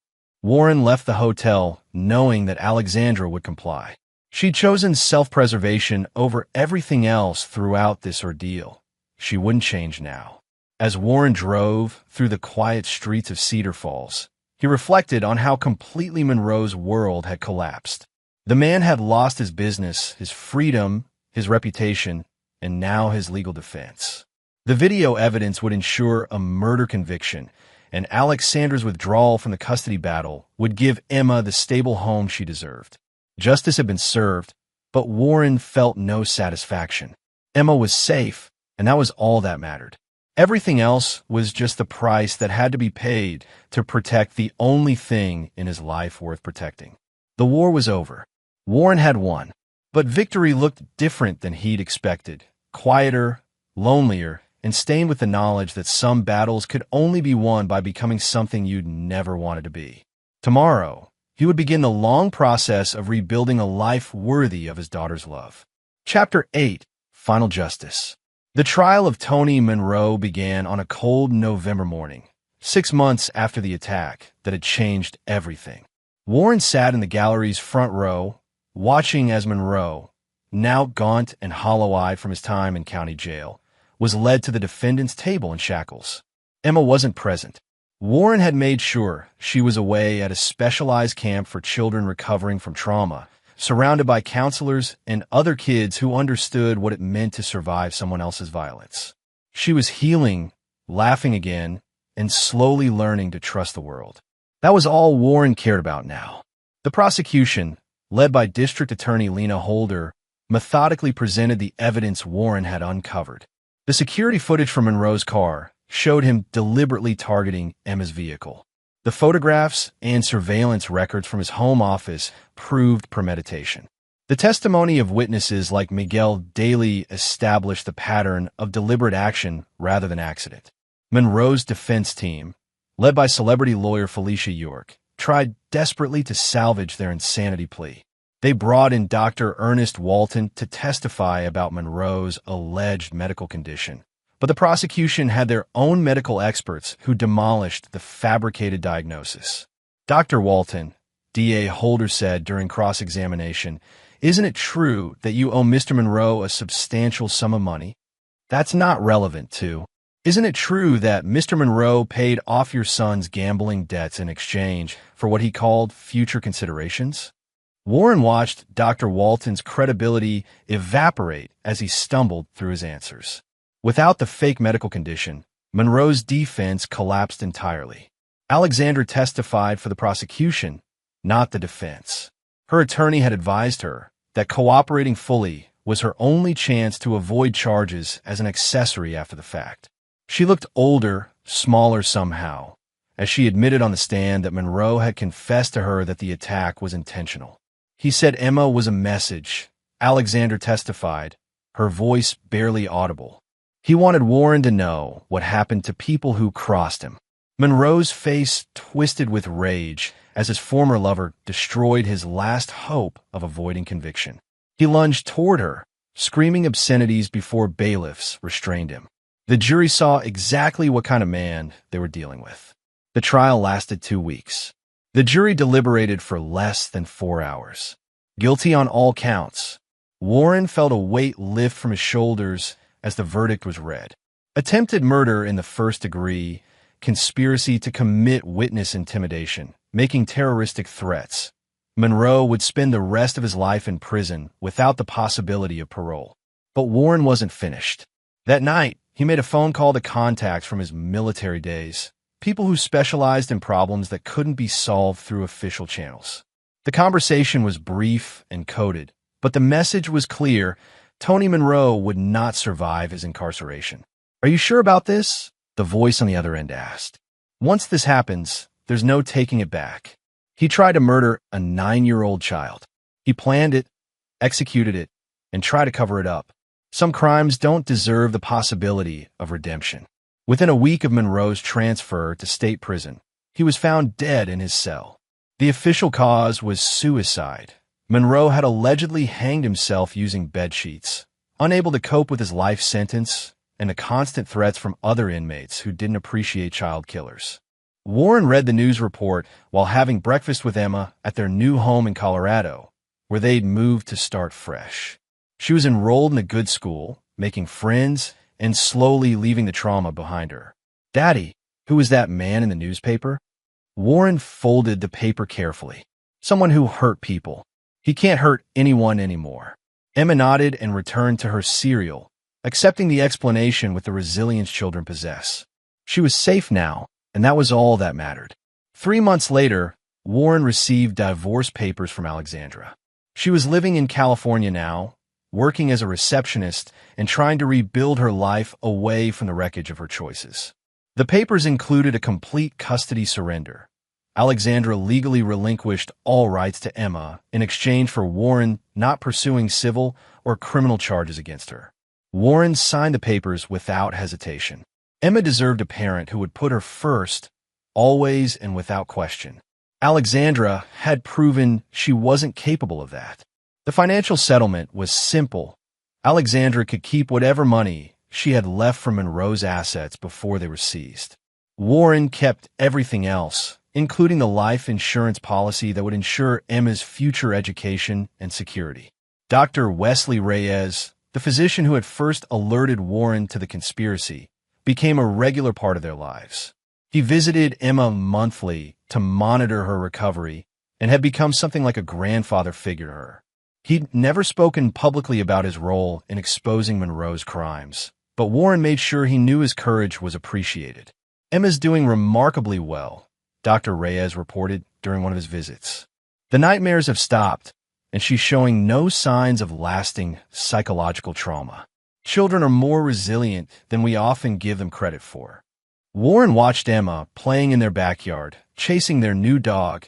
Warren left the hotel knowing that Alexandra would comply. She'd chosen self-preservation over everything else throughout this ordeal. She wouldn't change now. As Warren drove through the quiet streets of Cedar Falls, he reflected on how completely Monroe's world had collapsed. The man had lost his business, his freedom, his reputation, and now his legal defense. The video evidence would ensure a murder conviction, and Alexandra's withdrawal from the custody battle would give Emma the stable home she deserved. Justice had been served, but Warren felt no satisfaction. Emma was safe, and that was all that mattered. Everything else was just the price that had to be paid to protect the only thing in his life worth protecting. The war was over. Warren had won, but victory looked different than he'd expected. Quieter, lonelier, and stained with the knowledge that some battles could only be won by becoming something you'd never wanted to be. Tomorrow, he would begin the long process of rebuilding a life worthy of his daughter's love. Chapter 8: Final Justice. The trial of Tony Monroe began on a cold November morning, 6 months after the attack that had changed everything. Warren sat in the gallery's front row, watching as Monroe, now gaunt and hollow-eyed from his time in county jail, was led to the defendant's table in shackles. Emma wasn't present. Warren had made sure she was away at a specialized camp for children recovering from trauma, surrounded by counselors and other kids who understood what it meant to survive someone else's violence. She was healing, laughing again, and slowly learning to trust the world. That was all Warren cared about now. The prosecution, led by District Attorney Lena Holder, methodically presented the evidence Warren had uncovered. The security footage from Monroe's car showed him deliberately targeting Emma's vehicle. The photographs and surveillance records from his home office proved premeditation. The testimony of witnesses like Miguel Daly established the pattern of deliberate action rather than accident. Monroe's defense team, led by celebrity lawyer Felicia York, tried desperately to salvage their insanity plea. They brought in Dr. Ernest Walton to testify about Monroe's alleged medical condition. But the prosecution had their own medical experts who demolished the fabricated diagnosis. Dr. Walton, DA Holder said during cross-examination, "Isn't it true that you owe Mr. Monroe a substantial sum of money? That's not relevant to. Isn't it true that Mr. Monroe paid off your son's gambling debts in exchange for what he called future considerations?" Warren watched Dr. Walton's credibility evaporate as he stumbled through his answers. Without the fake medical condition, Monroe's defense collapsed entirely. Alexandra testified for the prosecution, not the defense. Her attorney had advised her that cooperating fully was her only chance to avoid charges as an accessory after the fact. She looked older, smaller somehow, as she admitted on the stand that Monroe had confessed to her that the attack was intentional. He said Emma was a message, Alexandra testified, her voice barely audible. He wanted Warren to know what happened to people who crossed him. Monroe's face twisted with rage as his former lover destroyed his last hope of avoiding conviction. He lunged toward her, screaming obscenities before bailiffs restrained him. The jury saw exactly what kind of man they were dealing with. The trial lasted 2 weeks. The jury deliberated for less than 4 hours. Guilty on all counts. Warren felt a weight lift from his shoulders as the verdict was read. attempted murder in the first degree, conspiracy to commit witness intimidation, making terroristic threats. Monroe would spend the rest of his life in prison without the possibility of parole. But Warren wasn't finished. That night, he made a phone call to contacts from his military days, people who specialized in problems that couldn't be solved through official channels. The conversation was brief and coded, but the message was clear: Tony Monroe would not survive his incarceration. "Are you sure about this?" the voice on the other end asked. "Once this happens, there's no taking it back." He tried to murder a 9-year-old child. He planned it, executed it, and tried to cover it up. Some crimes don't deserve the possibility of redemption. Within a week of Monroe's transfer to state prison, he was found dead in his cell. The official cause was suicide. Monroe had allegedly hanged himself using bedsheets, unable to cope with his life sentence and the constant threats from other inmates who didn't appreciate child killers. Warren read the news report while having breakfast with Emma at their new home in Colorado, where they'd moved to start fresh. She was enrolled in a good school, making friends, and slowly leaving the trauma behind her. "Daddy, who was that man in the newspaper?" Warren folded the paper carefully. "Someone who hurt people. He can't hurt anyone anymore." Emma nodded and returned to her cereal, accepting the explanation with the resilience children possess. She was safe now, and that was all that mattered. 3 months later, Warren received divorce papers from Alexandra. She was living in California now, working as a receptionist and trying to rebuild her life away from the wreckage of her choices. The papers included a complete custody surrender. Alexandra legally relinquished all rights to Emma in exchange for Warren not pursuing civil or criminal charges against her. Warren signed the papers without hesitation. Emma deserved a parent who would put her first, always and without question. Alexandra had proven she wasn't capable of that. The financial settlement was simple. Alexandra could keep whatever money she had left from Monroe's assets before they were seized. Warren kept everything else, including the life insurance policy that would ensure Emma's future education and security. Dr. Wesley Reyes, the physician who had first alerted Warren to the conspiracy, became a regular part of their lives. He visited Emma monthly to monitor her recovery and had become something like a grandfather figure to her. He'd never spoken publicly about his role in exposing Monroe's crimes, but Warren made sure he knew his courage was appreciated. "Emma's doing remarkably well," Dr. Reyes reported during one of his visits. "The nightmares have stopped, and she's showing no signs of lasting psychological trauma. Children are more resilient than we often give them credit for." Warren watched Emma playing in their backyard, chasing their new dog,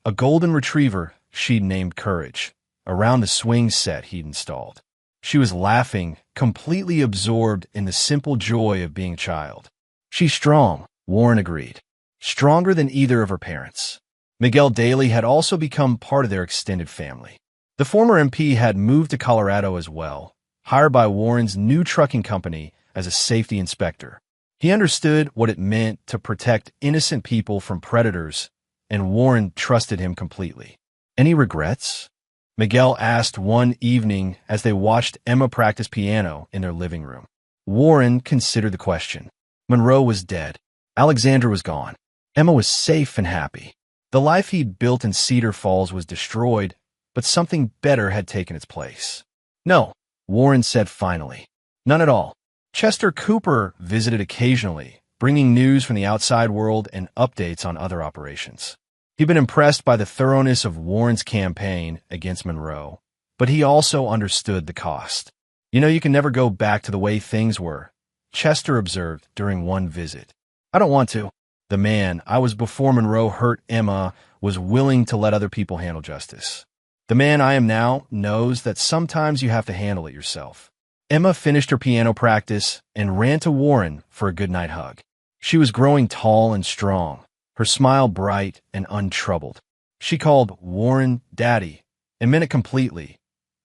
a golden retriever she'd named Courage, around the swing set he'd installed. She was laughing, completely absorbed in the simple joy of being a child. "She's strong," Warren agreed. "Stronger than either of her parents." Miguel Daly had also become part of their extended family. The former MP had moved to Colorado as well, hired by Warren's new trucking company as a safety inspector. He understood what it meant to protect innocent people from predators, and Warren trusted him completely. "Any regrets?" Miguel asked one evening as they watched Emma practice piano in their living room. Warren considered the question. Monroe was dead. Alexandra was gone. Emma was safe and happy. The life he'd built in Cedar Falls was destroyed, but something better had taken its place. "No," Warren said finally. "None at all." Chester Cooper visited occasionally, bringing news from the outside world and updates on other operations. He'd been impressed by the thoroughness of Warren's campaign against Monroe, but he also understood the cost. You can never go back to the way things were," Chester observed during one visit. "I don't want to. The man I was before Monroe hurt Emma was willing to let other people handle justice. The man I am now knows that sometimes you have to handle it yourself." Emma finished her piano practice and ran to Warren for a goodnight hug. She was growing tall and strong, her smile bright and untroubled. She called Warren Daddy and meant it completely.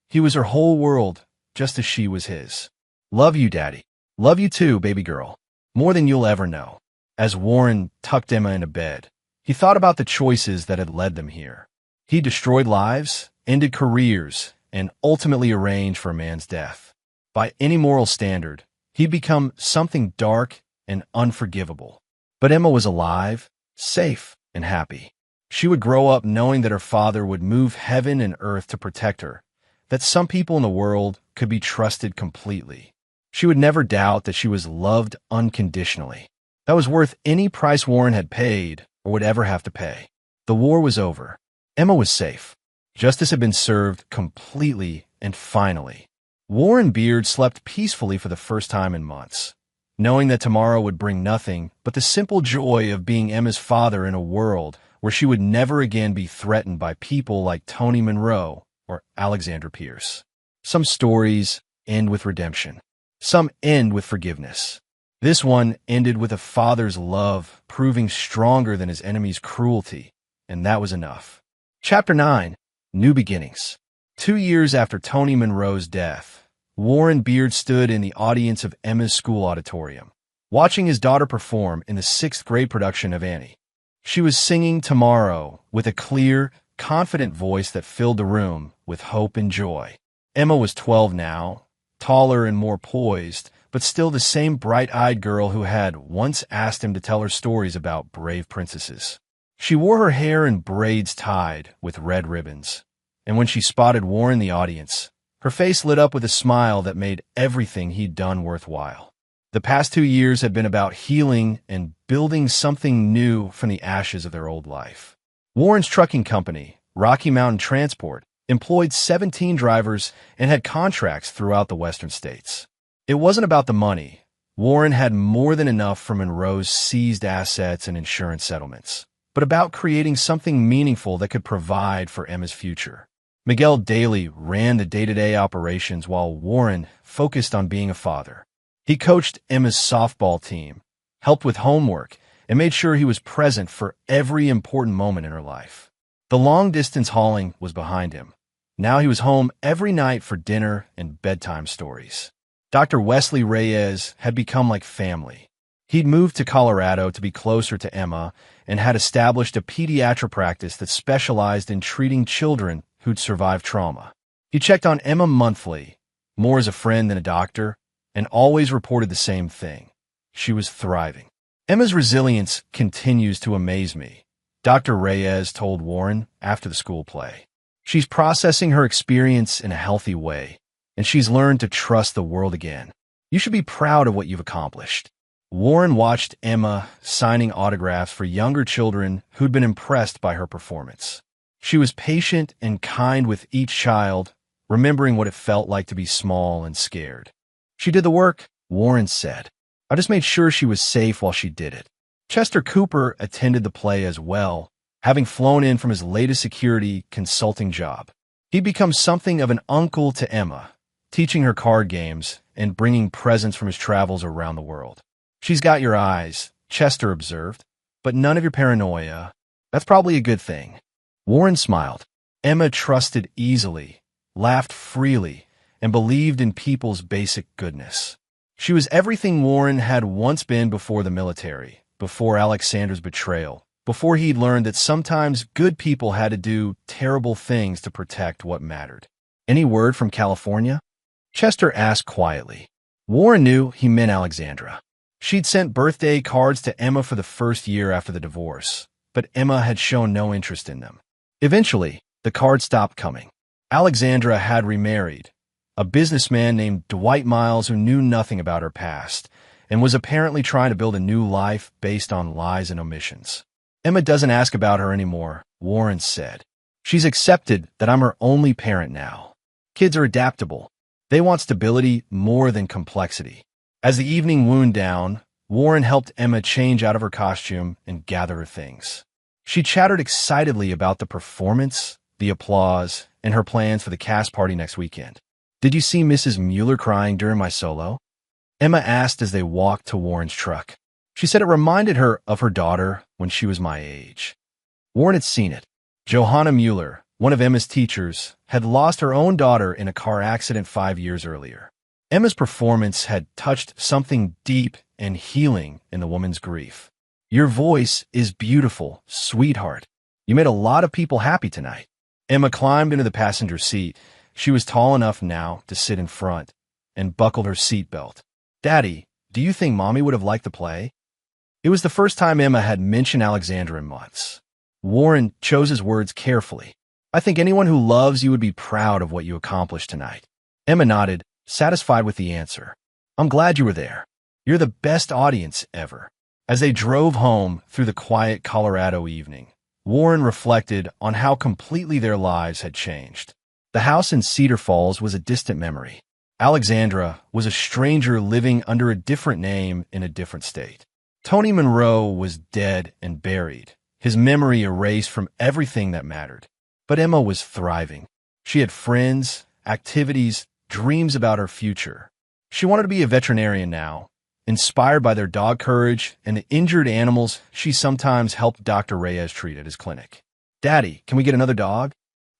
He was her whole world, just as she was his. "Love you, Daddy. Love you too, baby girl. More than you'll ever know." As Warren tucked Emma into bed, he thought about the choices that had led them here. He destroyed lives, ended careers, and ultimately arranged for a man's death. By any moral standard, He'd become something dark and unforgivable. But Emma was alive, safe, and happy. She would grow up knowing that her father would move heaven and earth to protect her, that some people in the world could be trusted completely. She would never doubt that she was loved unconditionally. That was worth any price Warren had paid or would ever have to pay. The war was over. Emma was safe. Justice had been served completely and finally. Warren Beard slept peacefully for the first time in months, knowing that tomorrow would bring nothing but the simple joy of being Emma's father in a world where she would never again be threatened by people like Tony Monroe or Alexandra Pierce. Some stories end with redemption. Some end with forgiveness. This one ended with a father's love proving stronger than his enemy's cruelty, and that was enough. Chapter 9. New Beginnings. 2 years after Tony Monroe's death, Warren Beard stood in the audience of Emma's school auditorium, watching his daughter perform in the 6th grade production of Annie. She was singing Tomorrow with a clear, confident voice that filled the room with hope and joy. Emma was 12 now, taller and more poised, but still the same bright-eyed girl who had once asked him to tell her stories about brave princesses. She wore her hair in braids tied with red ribbons, and when she spotted Warren in the audience, her face lit up with a smile that made everything he'd done worthwhile. The past 2 years had been about healing and building something new from the ashes of their old life. Warren's trucking company, Rocky Mountain Transport, employed 17 drivers and had contracts throughout the western states. It wasn't about the money. Warren had more than enough from Monroe's seized assets and insurance settlements, but about creating something meaningful that could provide for Emma's future. Miguel Daly ran the day-to-day operations while Warren focused on being a father. He coached Emma's softball team, helped with homework, and made sure he was present for every important moment in her life. The long-distance hauling was behind him. Now he was home every night for dinner and bedtime stories. Dr. Wesley Reyes had become like family. He'd moved to Colorado to be closer to Emma and had established a pediatric practice that specialized in treating children who'd survived trauma. He checked on Emma monthly, more as a friend than a doctor, and always reported the same thing. She was thriving. Emma's resilience continues to amaze me, Dr. Reyes told Warren after the school play. She's processing her experience in a healthy way, and she's learned to trust the world again. You should be proud of what you've accomplished. Warren watched Emma signing autographs for younger children who'd been impressed by her performance. She was patient and kind with each child, remembering what it felt like to be small and scared. She did the work, Warren said. I just made sure she was safe while she did it. Chester Cooper attended the play as well, having flown in from his latest security consulting job. He'd become something of an uncle to Emma, teaching her card games and bringing presents from his travels around the world. She's got your eyes, Chester observed, but none of your paranoia. That's probably a good thing. Warren smiled. Emma trusted easily, laughed freely, and believed in people's basic goodness. She was everything Warren had once been before the military, before Alexandra's betrayal, before he'd learned that sometimes good people had to do terrible things to protect what mattered. Any word from California? Chester asked quietly. Warren knew he meant Alexandra. She'd sent birthday cards to Emma for the first year after the divorce, but Emma had shown no interest in them. Eventually, the cards stopped coming. Alexandra had remarried, a businessman named Dwight Miles who knew nothing about her past and was apparently trying to build a new life based on lies and omissions. Emma doesn't ask about her anymore, Warren said. She's accepted that I'm her only parent now. Kids are adaptable. They want stability more than complexity. As the evening wound down, Warren helped Emma change out of her costume and gather her things. She chattered excitedly about the performance, the applause, and her plans for the cast party next weekend. Did you see Mrs. Mueller crying during my solo? Emma asked as they walked to Warren's truck. She said it reminded her of her daughter when she was my age. Warren had seen it. Johanna Mueller, one of Emma's teachers, had lost her own daughter in a car accident 5 years earlier. Emma's performance had touched something deep and healing in the woman's grief. Your voice is beautiful, sweetheart. You made a lot of people happy tonight. Emma climbed into the passenger seat. She was tall enough now to sit in front and buckled her seatbelt. "Daddy, do you think Mommy would have liked the play?" It was the first time Emma had mentioned Alexandra in months. Warren chose his words carefully. "I think anyone who loves you would be proud of what you accomplished tonight." Emma nodded, satisfied with the answer. "I'm glad you were there. You're the best audience ever." As they drove home through the quiet Colorado evening, Warren reflected on how completely their lives had changed. The house in Cedar Falls was a distant memory. Alexandra was a stranger living under a different name in a different state. Tony Monroe was dead and buried, his memory erased from everything that mattered. But Emma was thriving. She had friends, activities, dreams about her future. She wanted to be a veterinarian now, inspired by their dog courage and the injured animals she sometimes helped Dr. Reyes treat at his clinic. "Daddy, can we get another dog?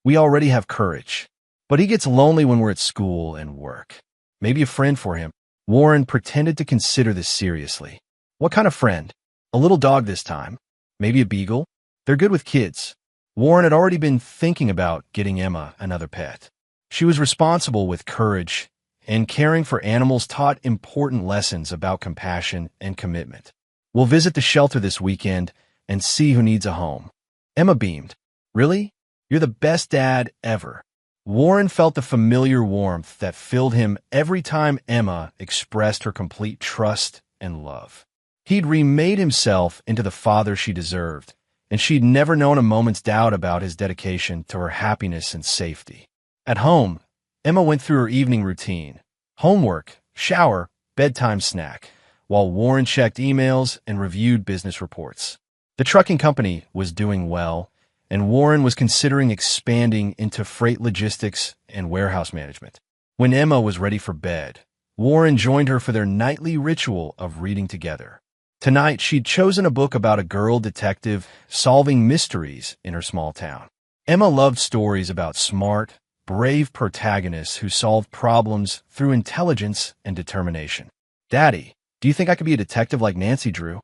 We already have Courage, but he gets lonely when we're at school and work. Maybe a friend for him." Warren pretended to consider this seriously. "What kind of friend? A little dog this time. Maybe a beagle? They're good with kids." Warren had already been thinking about getting Emma another pet. She was responsible with Courage, and caring for animals taught important lessons about compassion and commitment. "We'll visit the shelter this weekend and see who needs a home." Emma beamed. "Really? You're the best dad ever." Warren felt the familiar warmth that filled him every time Emma expressed her complete trust and love. He'd remade himself into the father she deserved, and she'd never known a moment's doubt about his dedication to her happiness and safety. At home, Emma went through her evening routine: homework, shower, bedtime snack, while Warren checked emails and reviewed business reports. The trucking company was doing well, and Warren was considering expanding into freight logistics and warehouse management. When Emma was ready for bed, Warren joined her for their nightly ritual of reading together. Tonight, she'd chosen a book about a girl detective solving mysteries in her small town. Emma loved stories about smart, brave protagonists who solved problems through intelligence and determination. "Daddy, do you think I could be a detective like Nancy Drew?"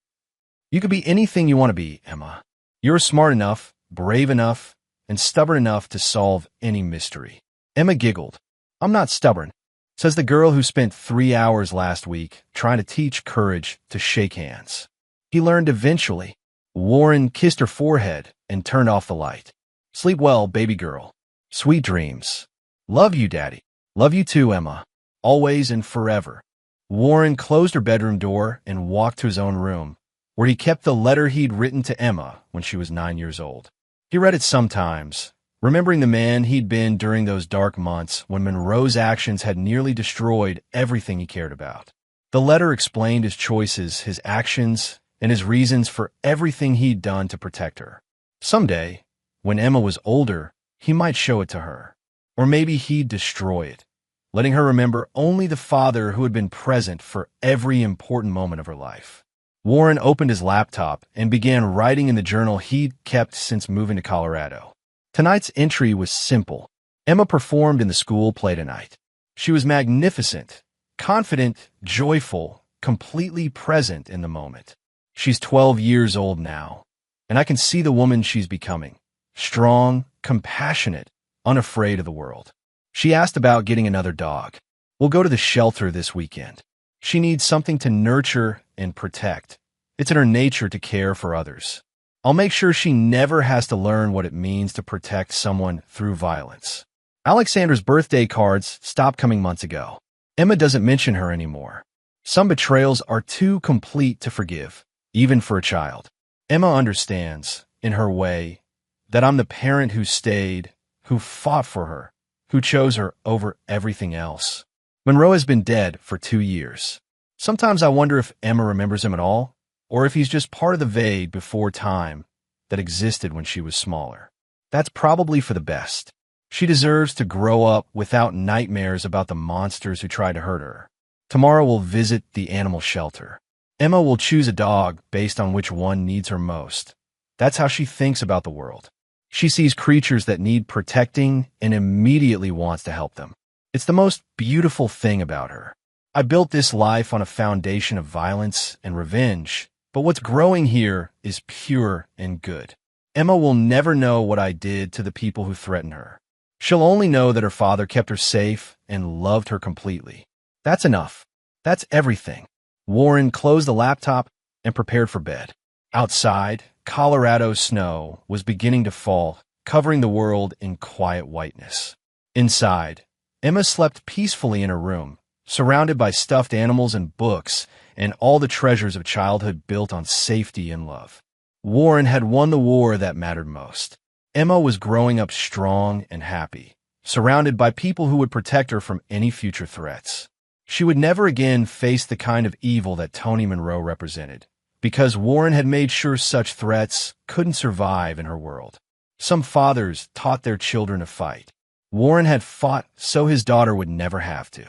"You could be anything you want to be, Emma. You're smart enough, brave enough, and stubborn enough to solve any mystery." Emma giggled. "I'm not stubborn," says the girl who spent 3 hours last week trying to teach Courage to shake hands. He learned eventually. Warren kissed her forehead and turned off the light. "Sleep well, baby girl. Sweet dreams." "Love you, Daddy." "Love you too, Emma. Always and forever." Warren closed her bedroom door and walked to his own room, where he kept the letter he'd written to Emma when she was 9 years old. He read it sometimes, remembering the man he'd been during those dark months when Monroe's actions had nearly destroyed everything he cared about. The letter explained his choices, his actions, and his reasons for everything he'd done to protect her. Someday, when Emma was older, he might show it to her. Or maybe he'd destroy it, letting her remember only the father who had been present for every important moment of her life. Warren opened his laptop and began writing in the journal he'd kept since moving to Colorado. Tonight's entry was simple. Emma performed in the school play tonight. She was magnificent, confident, joyful, completely present in the moment. She's 12 years old now, and I can see the woman she's becoming. Strong, compassionate, unafraid of the world. She asked about getting another dog. "We'll go to the shelter this weekend. She needs something to nurture and protect. It's in her nature to care for others. I'll make sure she never has to learn what it means to protect someone through violence." Alexandra's birthday cards stopped coming months ago. Emma doesn't mention her anymore. Some betrayals are too complete to forgive, even for a child. Emma understands, in her way, that I'm the parent who stayed, who fought for her, who chose her over everything else. Monroe has been dead for 2 years. Sometimes I wonder if Emma remembers him at all, or if he's just part of the vague before time that existed when she was smaller. That's probably for the best. She deserves to grow up without nightmares about the monsters who tried to hurt her. Tomorrow we'll visit the animal shelter. Emma will choose a dog based on which one needs her most. That's how she thinks about the world. She sees creatures that need protecting and immediately wants to help them. It's the most beautiful thing about her. I built this life on a foundation of violence and revenge, but what's growing here is pure and good. Emma will never know what I did to the people who threatened her. She'll only know that her father kept her safe and loved her completely. That's enough. That's everything. Warren closed the laptop and prepared for bed. Outside, Colorado's snow was beginning to fall, covering the world in quiet whiteness. Inside, Emma slept peacefully in her room, surrounded by stuffed animals and books and all the treasures of childhood built on safety and love. Warren had won the war that mattered most. Emma was growing up strong and happy, surrounded by people who would protect her from any future threats. She would never again face the kind of evil that Tony Monroe represented, because Warren had made sure such threats couldn't survive in her world. Some fathers taught their children to fight. Warren had fought so his daughter would never have to.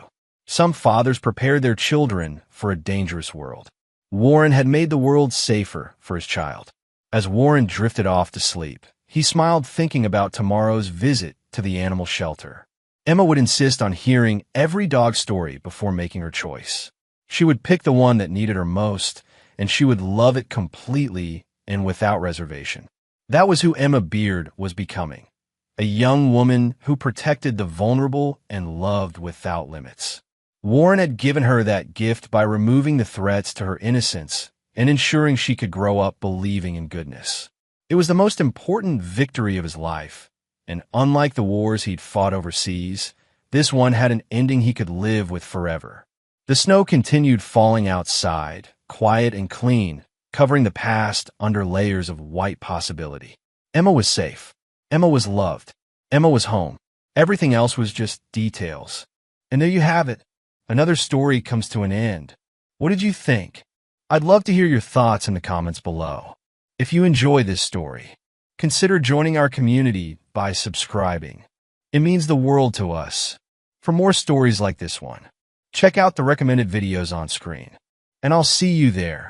Some fathers prepared their children for a dangerous world. Warren had made the world safer for his child. As Warren drifted off to sleep, he smiled thinking about tomorrow's visit to the animal shelter. Emma would insist on hearing every dog story before making her choice. She would pick the one that needed her most, and she would love it completely and without reservation. That was who Emma Beard was becoming, a young woman who protected the vulnerable and loved without limits. Warren had given her that gift by removing the threats to her innocence and ensuring she could grow up believing in goodness. It was the most important victory of his life, and unlike the wars he'd fought overseas, this one had an ending he could live with forever. The snow continued falling outside, quiet and clean, covering the past under layers of white possibility. Emma was safe. Emma was loved. Emma was home. Everything else was just details. And there you have it. Another story comes to an end. What did you think? I'd love to hear your thoughts in the comments below. If you enjoy this story, consider joining our community by subscribing. It means the world to us. For more stories like this one, check out the recommended videos on screen. And I'll see you there.